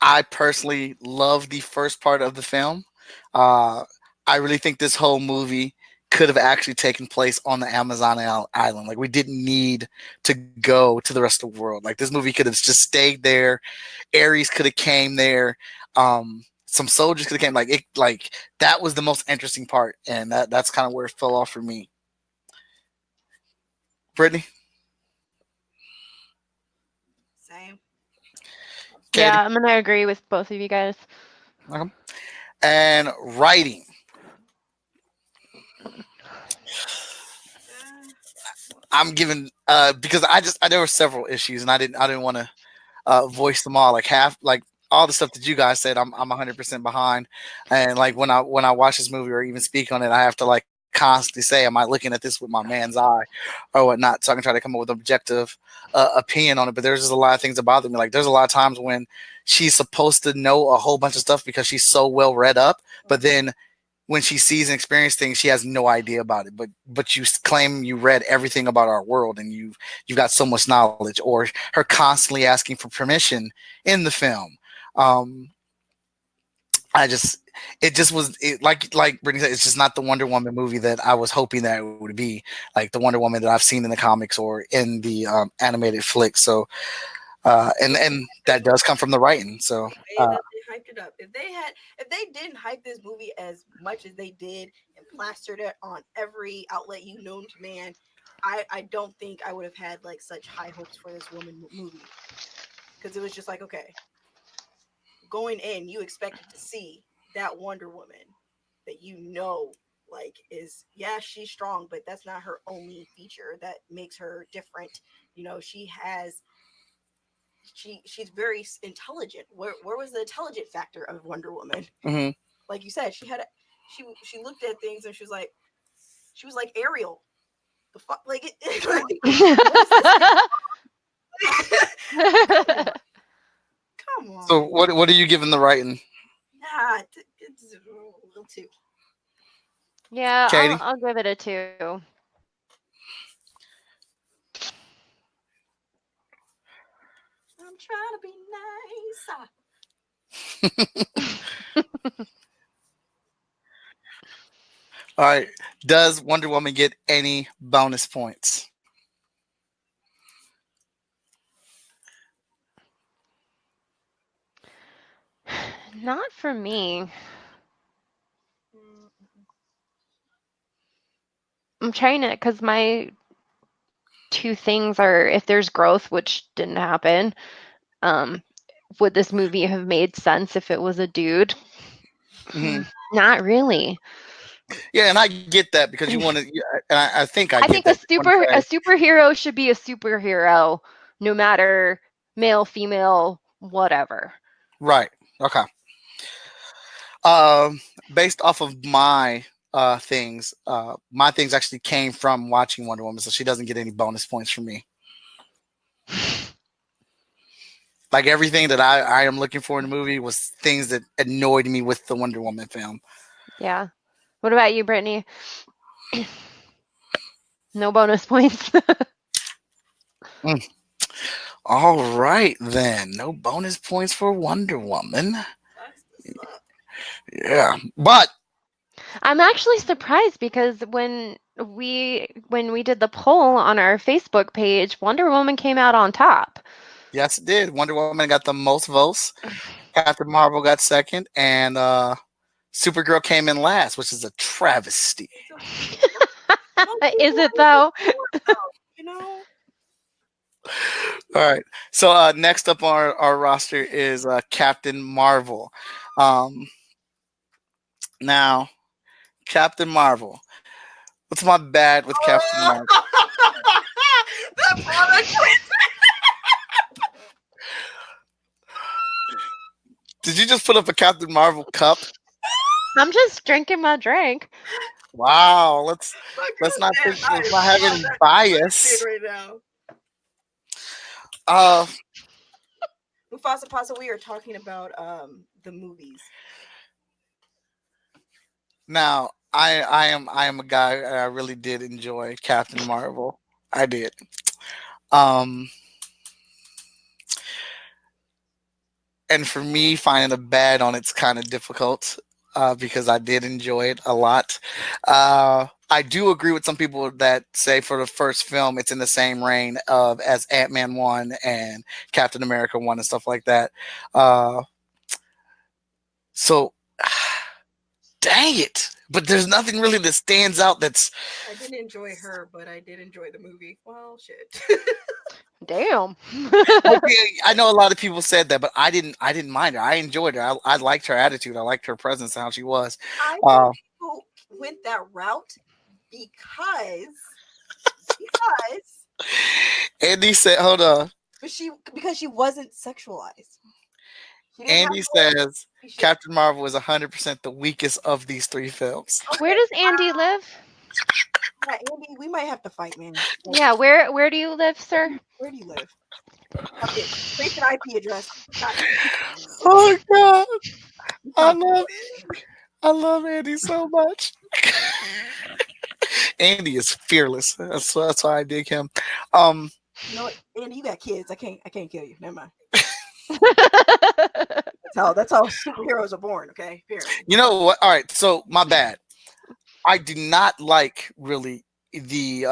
S1: I personally love the first part of the film. Uh, I really think this whole movie could have actually taken place on the Amazon island. Like we didn't need to go to the rest of the world. Like this movie could have just stayed there. Ares could have came there. Some soldiers could have came. Like it. Like that was the most interesting part, and that's kind of where it fell off for me. Brittany,
S3: Same.
S1: Katie,
S2: Yeah, I'm gonna agree with both of you guys.
S1: and writing. I'm giving because there were several issues and I didn't want to voice them all. Like half like all the stuff that you guys said, I'm 100% behind. And like when I watch this movie or even speak on it, I have to like constantly say, am I looking at this with my man's eye or whatnot? So I can try to come up with an objective opinion on it. But there's just a lot of things that bother me. Like there's a lot of times when she's supposed to know a whole bunch of stuff because she's so well read up, but then when she sees and experiences things, she has no idea about it. But you claim you read everything about our world and you've got so much knowledge. Or her constantly asking for permission in the film. Um, I just it just was like Brittany said, it's just not the Wonder Woman movie that I was hoping that it would be. Like the Wonder Woman that I've seen in the comics or in the animated flick. So and that does come from the writing. So
S3: Way that they hyped it up. If they didn't hype this movie as much as they did and plastered it on every outlet you known to man, I don't think I would have had like such high hopes for this woman movie. Because it was just like, okay, going in, you expected to see that Wonder Woman that like is, yeah, she's strong, but that's not her only feature that makes her different. She's very intelligent. Where was the intelligent factor of Wonder Woman?
S1: mhm.
S3: Like you said, she looked at things and she was like Ariel. The fuck, like, come on.
S1: So what are you giving the writing,
S3: Nah, it's a little too.
S2: Yeah,
S1: Katie?
S2: I'll give it a 2.
S3: I'm trying to be nice.
S1: All right. Does Wonder Woman get any bonus points?
S2: Not for me. I'm trying to, because my 2 things are if there's growth, which didn't happen. Um, would this movie have made sense if it was a dude?
S1: Mhm.
S2: Not really.
S1: Yeah, and I get that because you want to. And I think I
S2: I
S1: get
S2: think a
S1: that. You wanna say,
S2: superhero should be a superhero, no matter male, female, whatever.
S1: right. Okay. Um, Based off of my things actually came from watching Wonder Woman, so she doesn't get any bonus points from me. Like everything that I am looking for in the movie was things that annoyed me with the Wonder Woman film.
S2: Yeah. What about you, Brittany? No bonus points.
S1: Mm. All right then, no bonus points for Wonder Woman.
S3: That's the suck.
S1: Yeah, but
S2: I'm actually surprised because when we did the poll on our Facebook page, Wonder Woman came out on top.
S1: yes, it did. Wonder Woman got the most votes. Captain Marvel got second, and Supergirl came in last, which is a travesty.
S2: Is it though?
S3: You know?
S1: All right. So next up on our roster is Captain Marvel. Now, Captain Marvel. What's my bad with Captain Marvel?
S3: That product.
S1: Did you just put up a Captain Marvel cup?
S2: I'm just drinking my drink.
S1: Wow. Let's not have any bias.
S3: Right now.
S1: Uh,
S3: Mufasa Pasa, we are talking about the movies.
S1: Now, I am a guy. I really did enjoy Captain Marvel. I did. Um, and for me, finding a bad on it's kind of difficult because I did enjoy it a lot. I do agree with some people that say for the first film, it's in the same reign of as Ant-Man 1 and Captain America 1 and stuff like that. So, dang it! But there's nothing really that stands out. That's
S3: I didn't enjoy her, but I did enjoy the movie. Well, shit.
S2: Damn.
S1: okay, I know a lot of people said that, but I didn't. I didn't mind her. I enjoyed her. I liked her attitude. I liked her presence and how she was.
S3: I
S1: Uh,
S3: think people went that route because because
S1: Andy said, hold on.
S3: because she wasn't sexualized. She didn't have
S1: Andy
S3: to
S1: says
S3: be shit.
S1: Captain Marvel is 100% the weakest of these three films.
S2: Where
S3: Okay,
S2: does Andy live?
S3: yeah, Andy, we might have to fight, man. Like,
S2: Yeah, where do you live, sir?
S3: where do you live? Okay, trace an IP address. God,
S1: Oh God,
S3: I'm
S1: I
S3: trying to.
S1: love I love Andy so much. Andy is fearless. That's why I dig him. Um,
S3: You know what, Andy, you got kids. I can't kill you. Never mind.
S2: I
S3: That's how superheroes are born. Okay, apparently.
S1: you know what? All right, so my bad. I do not like really the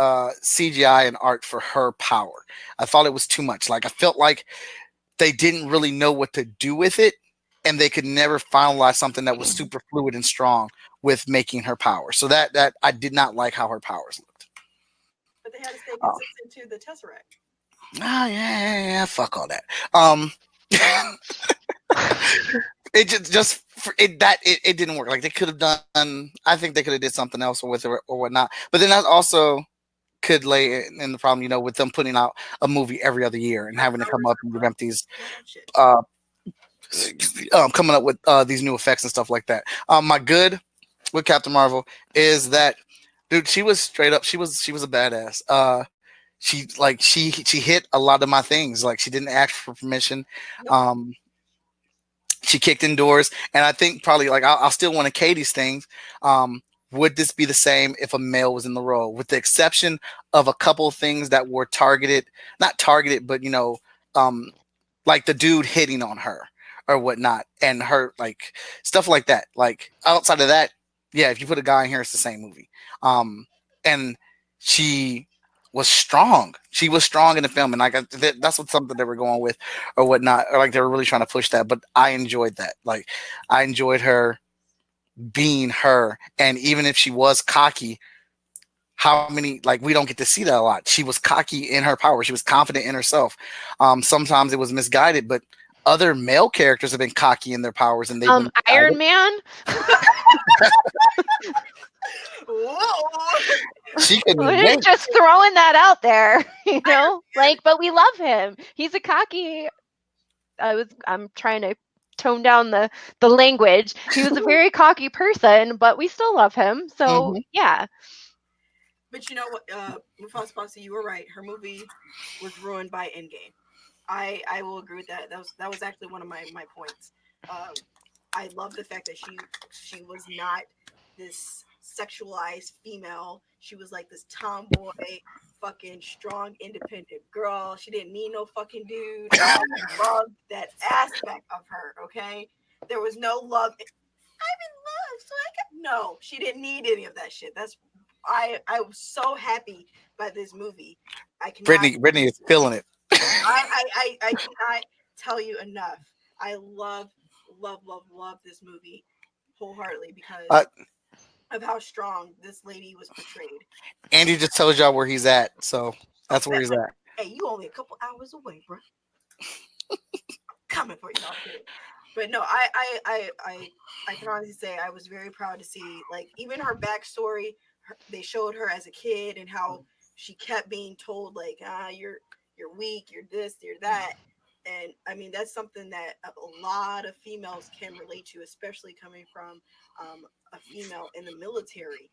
S1: CGI and art for her power. I thought it was too much. Like I felt like they didn't really know what to do with it, and they could never finalize something that was super fluid and strong with making her power. So that I did not like how her powers looked.
S3: But they had to stay
S1: Oh,
S3: consistent to the Tesseract.
S1: yeah. Fuck all that. Um, it it didn't work. Like they could have done. I think they could have did something else with it or whatnot. But then that also could lay in the problem, with them putting out a movie every other year and having to come up and revamp these
S3: Well, shit.
S1: uh, coming up with these new effects and stuff like that. My good with Captain Marvel is that, dude, she was straight up. She was a badass. She hit a lot of my things. Like she didn't ask for permission.
S3: Nope.
S1: Um, she kicked indoors, and I think probably like I'll still want to Katie's things. Would this be the same if a male was in the role, with the exception of a couple things that were targeted, not targeted, but um, like the dude hitting on her or whatnot, and her like stuff like that. Like outside of that, yeah, if you put a guy in here, it's the same movie. And she was strong. She was strong in the film, and like that's what something they were going with or whatnot, or like they were really trying to push that. But I enjoyed that. Like I enjoyed her being her, and even if she was cocky, how many like we don't get to see that a lot. She was cocky in her power. She was confident in herself. Sometimes it was misguided, but other male characters have been cocky in their powers and they've been
S2: Iron
S1: misguided.
S2: Man.
S3: Whoa!
S1: She couldn't
S2: We're
S1: wait.
S2: just throwing that out there, like, but we love him. He's a cocky. I'm trying to tone down the language. He was a very cocky person, but we still love him. So
S1: Hmm.
S2: yeah.
S3: But you know what, Mufasa Posse, you were right. Her movie was ruined by Endgame. I will agree with that. That was actually one of my points. Um, I love the fact that she was not this sexualized female. She was like this tomboy, fucking strong, independent girl. She didn't need no fucking dude. I loved that aspect of her. Okay, there was no love. I'm in love, so I got no. She didn't need any of that shit. I was so happy by this movie. I cannot.
S1: Brittany is feeling it.
S3: I cannot tell you enough. I love this movie wholeheartedly
S1: Uh,
S3: because of how strong this lady was portrayed.
S1: Andy just told y'all where he's at, so
S3: Oh,
S1: that's where
S3: that,
S1: he's at.
S3: hey, you only a couple hours away, bro. Coming for you, no, I'm kidding. But no, I can honestly say I was very proud to see like even her backstory. They showed her as a kid and how she kept being told like you're weak, you're this, you're that. And I mean that's something that a lot of females can relate to, especially coming from a female in the military.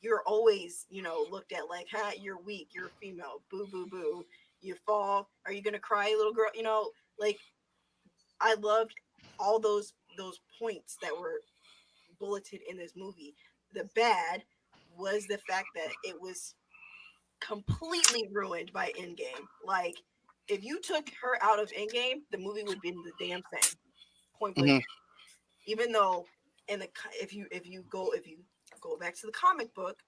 S3: You're always, looked at like, you're weak, you're a female, boo, boo, boo. You fall, are you gonna cry, little girl? Like I loved all those points that were bulleted in this movie. The bad was the fact that it was completely ruined by Endgame. Like, if you took her out of Endgame, the movie would be the damn same. Point blank.
S1: Hmm.
S3: Even though, if you go back to the comic book,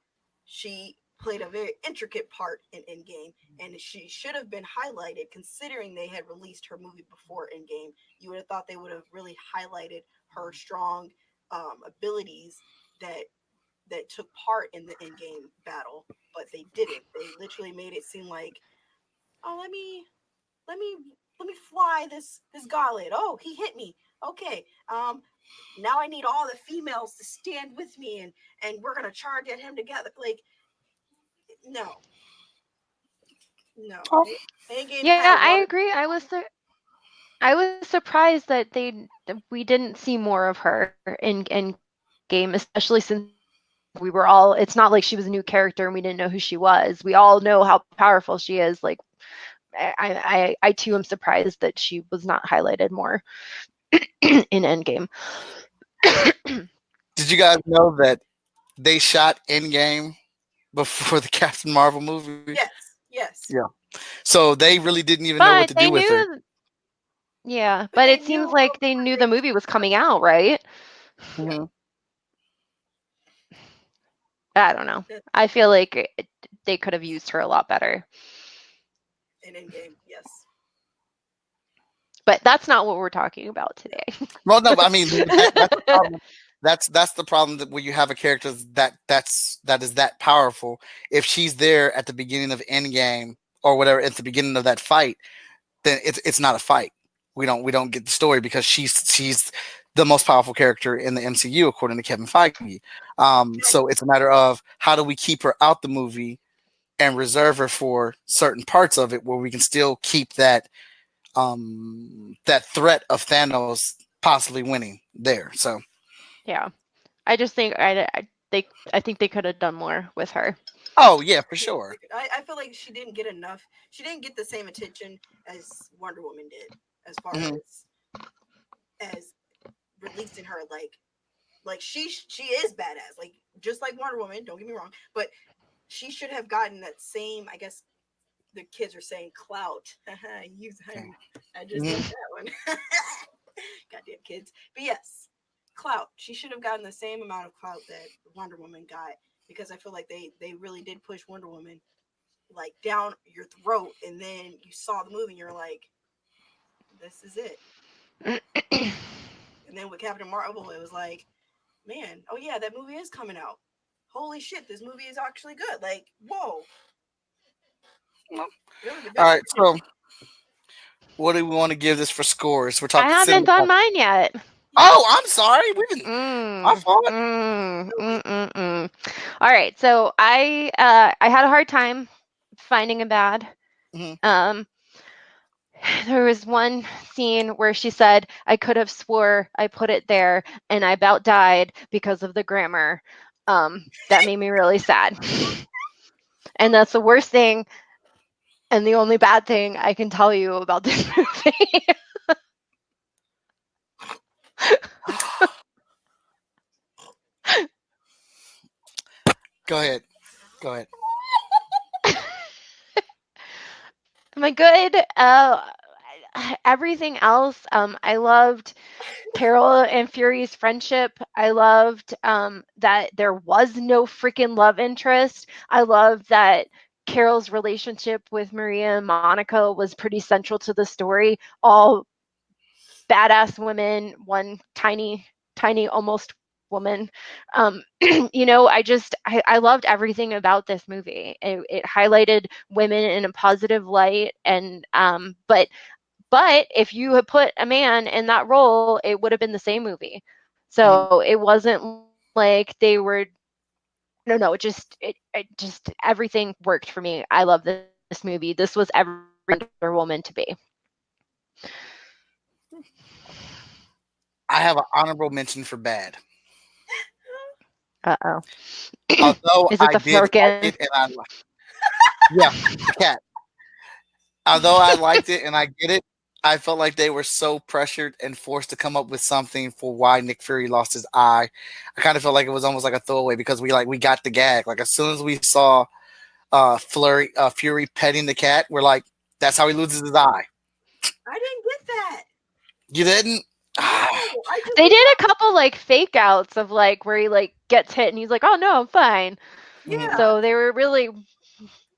S3: she played a very intricate part in Endgame, and she should have been highlighted. Considering they had released her movie before Endgame, you would have thought they would have really highlighted her strong abilities that took part in the Endgame battle, but they didn't. They literally made it seem like, oh, let me let me fly this gauntlet. Oh, he hit me. Okay. Now I need all the females to stand with me and we're gonna charge at him together. Like, no. No,
S1: Oh,
S3: Endgame
S2: Yeah,
S3: had a
S2: I
S3: lot of.
S2: agree. I was surprised that that we didn't see more of her in game, especially since we were all. It's not like she was a new character and we didn't know who she was. We all know how powerful she is. Like I too am surprised that she was not highlighted more in Endgame.
S1: did you guys know that they shot Endgame before the Captain Marvel movie?
S3: Yes, yes,
S1: Yeah. So they really didn't even know what
S2: But
S1: to
S2: they
S1: do with her.
S2: knew, yeah,
S3: but
S2: but
S3: they
S2: it
S3: knew
S2: seems
S3: what
S2: like they knew
S3: they
S2: the movie was coming out, right?
S3: yeah.
S1: Hmm.
S2: I don't know.
S3: That,
S2: I feel like they could have used her a lot better.
S3: in Endgame, yes,
S2: But that's not what we're talking about
S3: no,
S2: today.
S1: Well, no, but I mean that's the problem. That's the problem that when you have a character that is that powerful. If she's there at the beginning of Endgame or whatever at the beginning of that fight, then it's not a fight. We don't get the story because she's the most powerful character in the MCU according to Kevin Feige. So
S3: exactly.
S1: it's a matter of how do we keep her out the movie and reserve her for certain parts of it where we can still keep that threat of Thanos possibly winning there. So
S2: Yeah. I just think I think they could have done more with her.
S1: oh yeah, for
S3: Yeah,
S1: sure.
S3: I feel like she didn't get enough. She didn't get the same attention as Wonder Woman did, as far
S1: Hmm.
S3: as releasing her like she is badass, like just like Wonder Woman. Don't get me wrong, but she should have gotten that same. I guess the kids are saying clout. I just
S1: Hmm.
S3: like that one. Goddamn kids. But yes, clout. She should have gotten the same amount of clout that Wonder Woman got because I feel like they really did push Wonder Woman like down your throat, and then you saw the movie and you're like, this is it. And then with Captain Marvel, it was like, man, oh yeah, that movie is coming out. Holy shit, this movie is actually good. Like, whoa, really the
S1: All
S3: best.
S1: right, so what do we want to give this for scores? We're
S2: I
S1: talking
S2: haven't
S1: cinema.
S2: done mine yet.
S1: Oh, I'm sorry. We've been my
S2: Mm,
S1: fault.
S2: All right, so I had a hard time finding a bad.
S1: Hmm.
S2: Um, there was one scene where she said, "I could have swore I put it there, and I about died because of the grammar." That made me really sad, and that's the worst thing and the only bad thing I can tell you about this movie.
S1: Go ahead. Go ahead.
S2: My good, everything else. I loved Carol and Fury's friendship. I loved that there was no freaking love interest. I loved that Carol's relationship with Maria and Monica was pretty central to the story. All badass women, one tiny almost woman. I loved everything about this movie. It highlighted women in a positive light, and but if you had put a man in that role, it would have been the same movie.
S1: Hmm.
S2: So it wasn't like they were. No, no, it just everything worked for me. I love this movie. This was everything Wonder Woman to be.
S1: I have an honorable mention for bad.
S2: Uh oh.
S1: Although
S2: Is it
S1: I
S2: the
S1: did like
S2: Flurkin?
S1: it, and yeah, the cat. Although I liked it and I get it, I felt like they were so pressured and forced to come up with something for why Nick Fury lost his eye. I kind of felt like it was almost like a throwaway because we got the gag. Like as soon as we saw Fury petting the cat, we're like, that's how he loses his eye.
S3: I didn't get that.
S1: You didn't?
S3: No, I just
S2: They
S3: was
S2: did a
S3: like,
S2: couple like fake outs of like where he like gets hit and he's like, "Oh no, I'm fine."
S1: Mhm.
S3: yeah,
S2: So they were really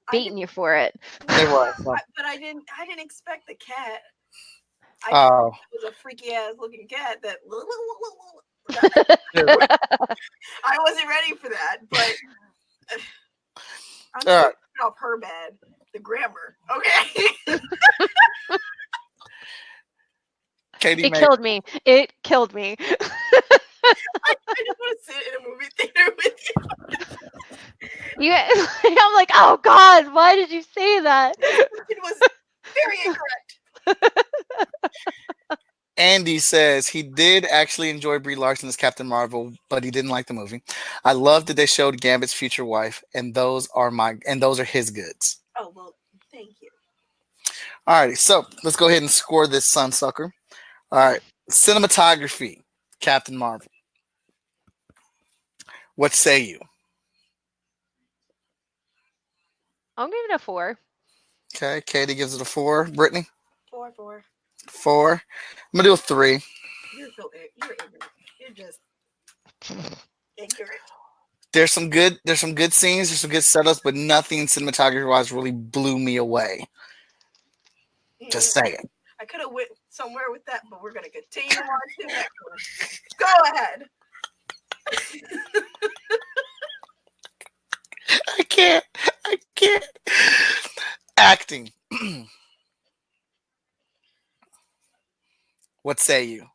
S3: I
S2: baiting
S3: didn't.
S2: you for it.
S3: No,
S1: They were. So,
S3: but I didn't expect the cat. I just
S1: oh,
S3: thought it was a freaky ass looking cat that. That
S1: dude.
S3: I wasn't ready for that, but I'm
S1: All
S3: still
S1: right.
S3: picking off her bad. The grammar, okay.
S1: Katie
S2: It
S1: May.
S2: killed me. It killed me.
S3: I just want to sit in a movie theater with you.
S2: I'm like, oh God, why did you say that?
S3: It was very incorrect.
S1: Andy says he did actually enjoy Brie Larson as Captain Marvel, but he didn't like the movie. I love that they showed Gambit's future wife, and those are his goods.
S3: Oh well, thank you.
S1: Alrighty, so let's go ahead and score this sunsucker. All right, cinematography, Captain Marvel. What say you?
S2: I'll give it a 4.
S1: Okay, Katie gives it a 4. Brittany,
S3: 4.
S1: 4. I'm gonna do a 3.
S3: You're ignorant. You're just ignorant.
S1: There's some good scenes, there's some good setups, but nothing cinematography wise really blew me away. Just saying.
S3: I could have went somewhere with that, but we're gonna continue on to the next one. Go ahead.
S1: I can't. I can't. Acting. What say you?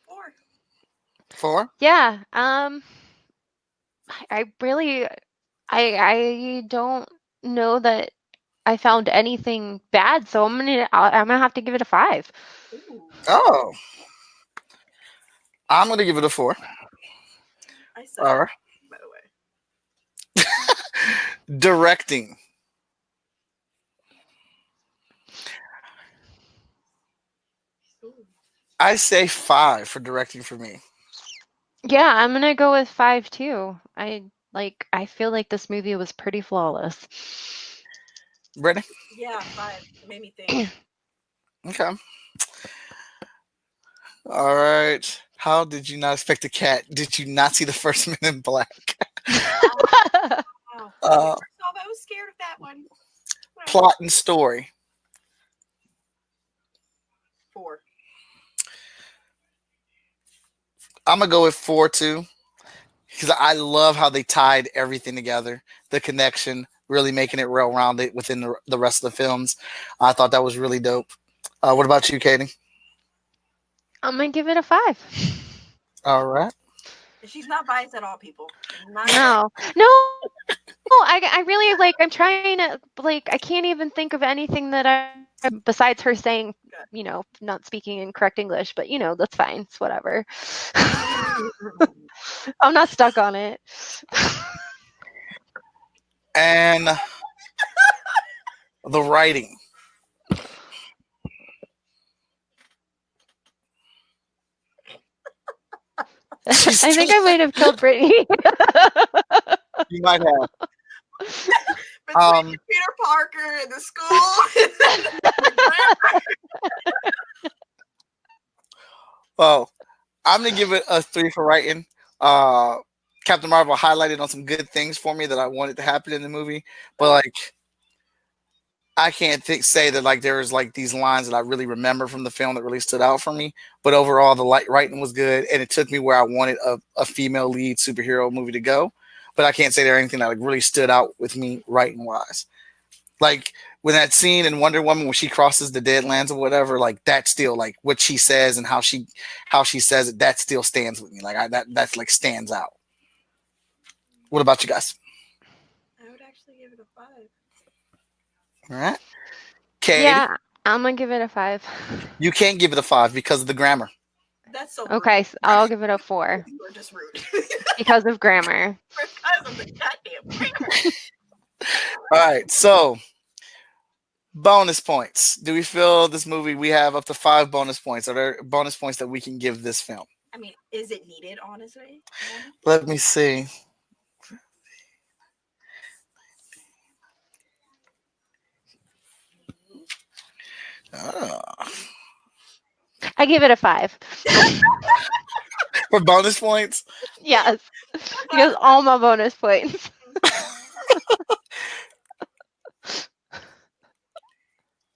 S3: 4.
S1: 4?
S2: Yeah. I really, I don't know that I found anything bad, so I'm gonna have to give it a 5.
S3: Ooh,
S1: Oh, I'm gonna give it a 4.
S3: I said
S1: All
S3: it,
S1: right.
S3: by the way.
S1: Directing.
S3: Ooh.
S1: I say 5 for directing for me.
S2: Yeah, I'm gonna go with 5 too. I feel like this movie was pretty flawless.
S1: Brittany?
S3: Yeah, 5. It made me think.
S1: Okay. All right. How did you not expect a cat? Did you not see the first Men in Black?
S3: Wow.
S1: Uh,
S3: I was scared of that one. Whatever.
S1: Plot and story.
S3: 4.
S1: I'm gonna go with 4 too, because I love how they tied everything together. The connection, really making it real rounded within the rest of the films. I thought that was really dope. What about you, Katie?
S2: I'm gonna give it a 5.
S1: All right.
S3: She's not biased at all, people. Not at all.
S2: No, no, I really like. I'm trying to like. I can't even think of anything that I besides her saying, not speaking in correct English. But that's fine. It's whatever. I'm not stuck on it.
S1: And the writing. She's
S2: I think I might have killed Brittany.
S1: you might have.
S3: Between Peter Parker and the school.
S1: Well, I'm gonna give it a 3 for writing. Captain Marvel highlighted on some good things for me that I wanted to happen in the movie, but like I can't say that like there was like these lines that I really remember from the film that really stood out for me. But overall, the writing was good, and it took me where I wanted a female lead superhero movie to go. But I can't say there anything that like really stood out with me writing wise. Like when that scene in Wonder Woman when she crosses the Deadlands or whatever, like that still like what she says and how she says it, that still stands with me. Like that's like stands out. What about you guys?
S3: I would actually give it a 5.
S1: All right, Katie.
S2: Yeah, I'm gonna give it a 5.
S1: You can't give it a 5 because of the grammar.
S3: That's so rude.
S2: Okay, so I'll give it a 4
S3: You are just rude.
S2: because of grammar.
S3: Because of the goddamn grammar.
S1: All right, so bonus points. Do we feel this movie we have up to 5 bonus points? Are there bonus points that we can give this film?
S3: I mean, is it needed, honestly?
S1: Let me see. Oh.
S2: I give it a 5.
S1: For bonus points?
S2: Yes, because all my bonus points.
S3: I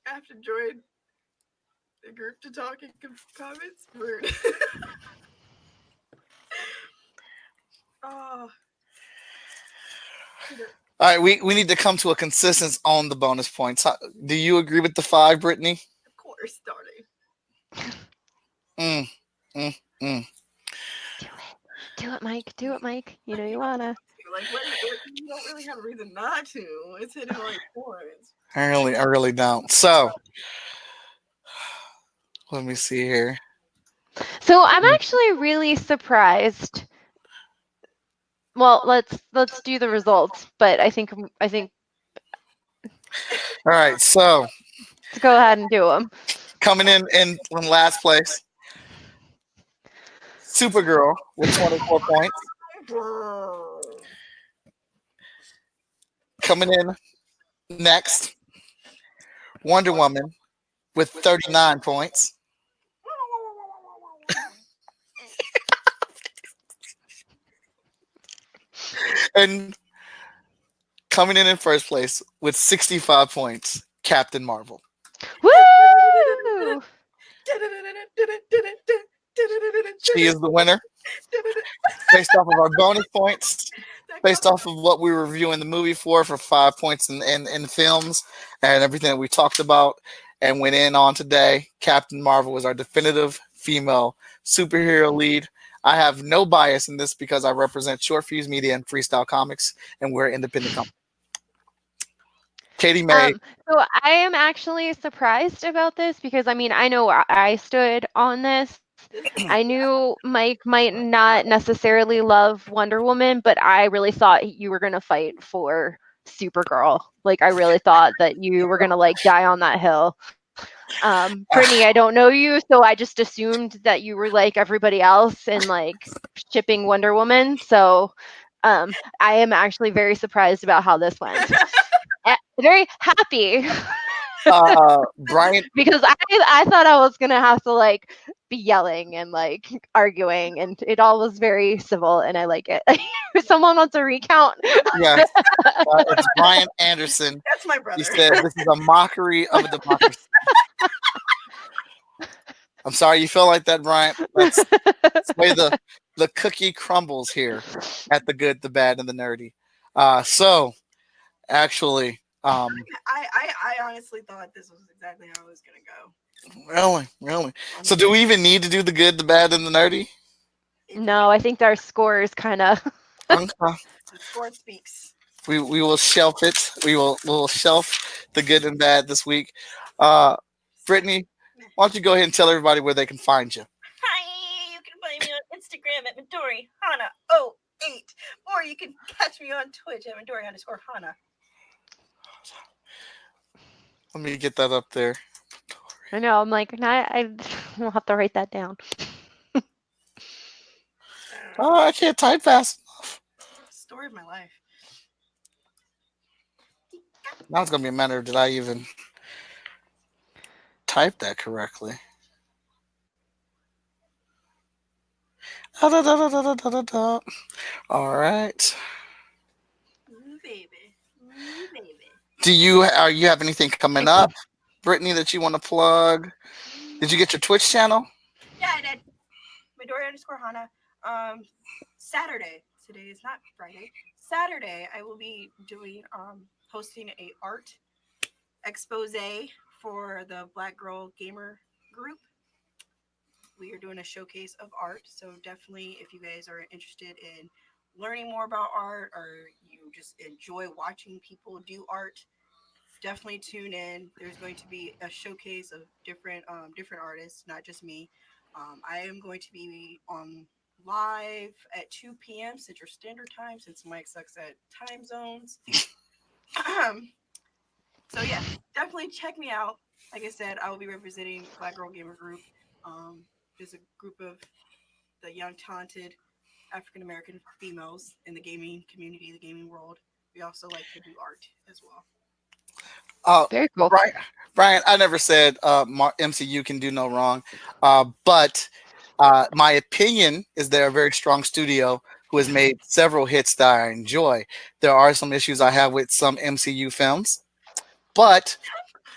S3: have to join the group to talk and comments. Rude. Oh.
S1: All right, we need to come to a consensus on the bonus points. Do you agree with the 5, Brittany?
S3: Of course, darling.
S1: Mm, mm, mm.
S2: Do it, Mike. Do it, Mike. You know you wanna.
S3: Like, what? You don't really have a reason not to. It's hitting all your points.
S1: I really don't. So let me see here.
S2: So I'm actually really surprised. Well, let's do the results, but I think
S1: All right, so
S2: let's go ahead and do them.
S1: coming in last place, Supergirl with 24 points. Coming in next, Wonder Woman with 39 points. And coming in first place with 65 points, Captain Marvel.
S2: Woo!
S1: She is the winner based off of our bonus points, based off of what we were reviewing the movie for 5 points in films and everything that we talked about and went in on today. Captain Marvel was our definitive female superhero lead. I have no bias in this because I represent Short Fuse Media and Freestyle Comics, and we're an independent company. Katie May.
S2: So I am actually surprised about this because I mean I know where I stood on this. I knew Mike might not necessarily love Wonder Woman, but I really thought you were gonna fight for Supergirl. Like I really thought that you were gonna like die on that hill. Brittany, I don't know you, so I just assumed that you were like everybody else and like shipping Wonder Woman. So I am actually very surprised about how this went. Very happy
S1: Brian.
S2: because I thought I was gonna have to like be yelling and like arguing, and it all was very civil, and I like it. If someone wants a recount,
S1: Yes, it's Brian Anderson.
S3: That's my brother.
S1: He said this is a mockery of a democracy. I'm sorry you feel like that, Brian. That's the way the cookie crumbles here at the good, the bad, and the nerdy. So actually,
S3: I honestly thought this was exactly how it was gonna go.
S1: really. So do we even need to do the good, the bad, and the nerdy?
S2: no, I think our score is kind of.
S1: Okay.
S3: The score speaks.
S1: We will shelf it. We'll shelf the good and bad this week. Brittany, why don't you go ahead and tell everybody where they can find you?
S3: Hi, you can find me on Instagram at Midori Hana08, or you can catch me on Twitch at Midori_Hana.
S1: Let me get that up there.
S2: I know. I'm like, I will have to write that down.
S1: Oh, I can't type fast enough.
S3: Story of my life.
S1: Now it's gonna be a matter of did I even type that correctly? Da, da, da, da, da, da, da, da. All right.
S3: Ooh, baby. Ooh, baby.
S1: Do you have anything coming up, Brittany, that you want to plug? Did you get your Twitch channel?
S3: Yeah, I did. Midori_Hana. Saturday. Today is not Friday. Saturday, I will be doing hosting a art expose for the Black Girl Gamer group. We are doing a showcase of art, so definitely if you guys are interested in learning more about art or you just enjoy watching people do art, definitely tune in. There's going to be a showcase of different artists, not just me. I am going to be on live at 2 p.m. Central Standard Time since Mike sucks at time zones. So yeah, definitely check me out. Like I said, I will be representing Black Girl Gamer Group. There's a group of the young, talented African American females in the gaming community, the gaming world. We also like to do art as well.
S2: Very cool.
S1: Brian, I never said MCU can do no wrong, but my opinion is they're a very strong studio who has made several hits that I enjoy. There are some issues I have with some MCU films, but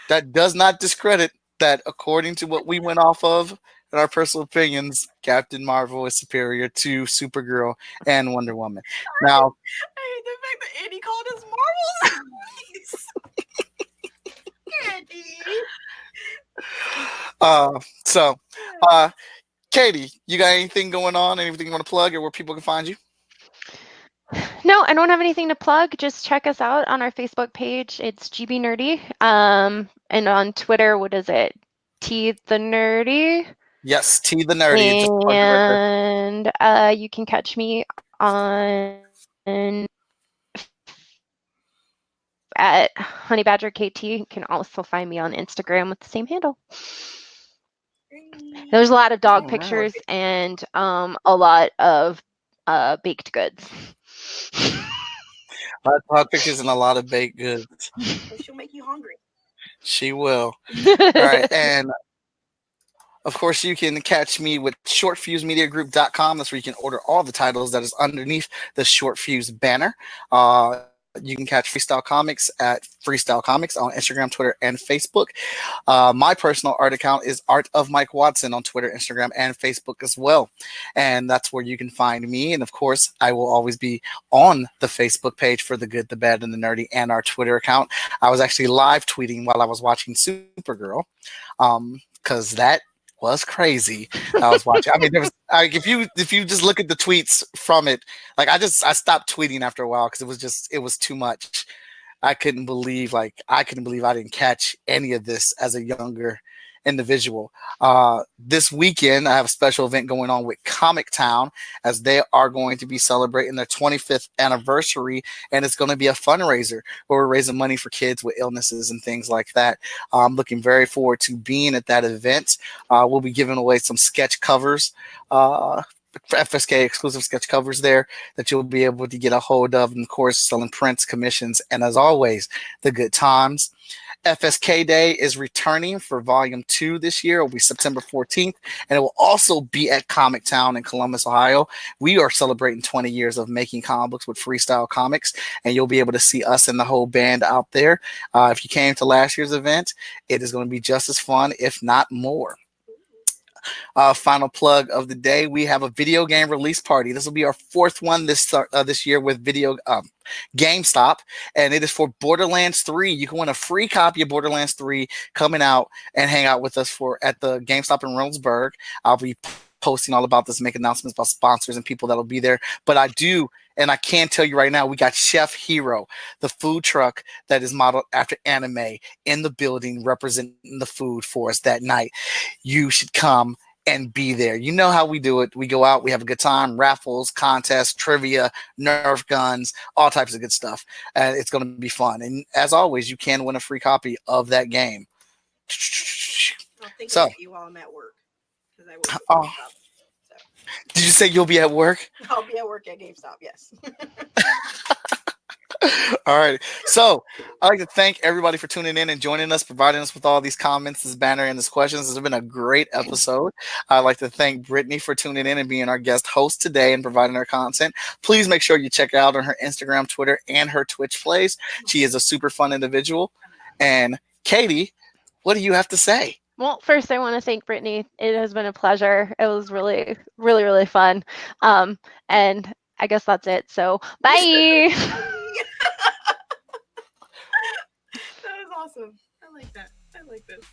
S1: that does not discredit that according to what we went off of in our personal opinions, Captain Marvel is superior to Supergirl and Wonder Woman. Now,
S3: I hate the fact that Andy called us Marvels.
S1: so, Katie, you got anything going on? Anything you want to plug or where people can find you?
S2: No, I don't have anything to plug. Just check us out on our Facebook page. It's GB Nerdy. And on Twitter, what is it? T the Nerdy.
S1: Yes, T the Nerdy. Just plug it right there.
S2: And you can catch me on at Honey Badger KT. You can also find me on Instagram with the same handle. There's a lot of dog
S1: All right.
S2: pictures and a lot of baked goods.
S1: A lot of dog pictures and a lot of baked goods.
S3: She'll make you hungry.
S1: She will. All right. And of course, you can catch me with shortfusemediagroup.com. That's where you can order all the titles that is underneath the Short Fuse banner. You can catch Freestyle Comics at Freestyle Comics on Instagram, Twitter, and Facebook. My personal art account is Art of Mike Watson on Twitter, Instagram, and Facebook as well. And that's where you can find me. And of course, I will always be on the Facebook page for the good, the bad, and the nerdy, and our Twitter account. I was actually live tweeting while I was watching Supergirl, because that was crazy. I was watching. I mean, there was if you just look at the tweets from it, like I stopped tweeting after a while because it was too much. I couldn't believe I didn't catch any of this as a younger individual. This weekend, I have a special event going on with Comic Town as they are going to be celebrating their 25th anniversary, and it's going to be a fundraiser where we're raising money for kids with illnesses and things like that. I'm looking very forward to being at that event. We'll be giving away some sketch covers. FSK exclusive sketch covers there that you'll be able to get a hold of, and of course selling prints, commissions, and as always, the good times. FSK Day is returning for Volume 2 this year. It will be September 14th, and it will also be at Comic Town in Columbus, Ohio. We are celebrating 20 years of making comic books with Freestyle Comics, and you'll be able to see us and the whole band out there. If you came to last year's event, it is going to be just as fun, if not more. Final plug of the day: we have a video game release party. This will be our fourth one this year with GameStop, and it is for Borderlands 3. You can win a free copy of Borderlands 3 coming out and hang out with us at the GameStop in Reynoldsburg. I'll be posting all about this, make announcements about sponsors and people that'll be there. But I can tell you right now, we got Chef Hero, the food truck that is modeled after anime, in the building representing the food for us that night. You should come and be there. You know how we do it. We go out, we have a good time, raffles, contests, trivia, Nerf guns, all types of good stuff. It's going to be fun. And as always, you can win a free copy of that game.
S3: I'll think of you while I'm at work. Because I work at GameStop. So.
S1: Did you say you'll be at work?
S3: I'll be at work at GameStop, yes.
S1: All right. So I'd like to thank everybody for tuning in and joining us, providing us with all these comments, this banner, and these questions. This has been a great episode. I'd like to thank Brittany for tuning in and being our guest host today and providing her content. Please make sure you check out on her Instagram, Twitter, and her Twitch plays. She is a super fun individual. And Katie, what do you have to say?
S2: Well, first, I want to thank Brittany. It has been a pleasure. It was really, really, really fun. And I guess that's it. So, bye.
S3: That was awesome. I like that. I like this.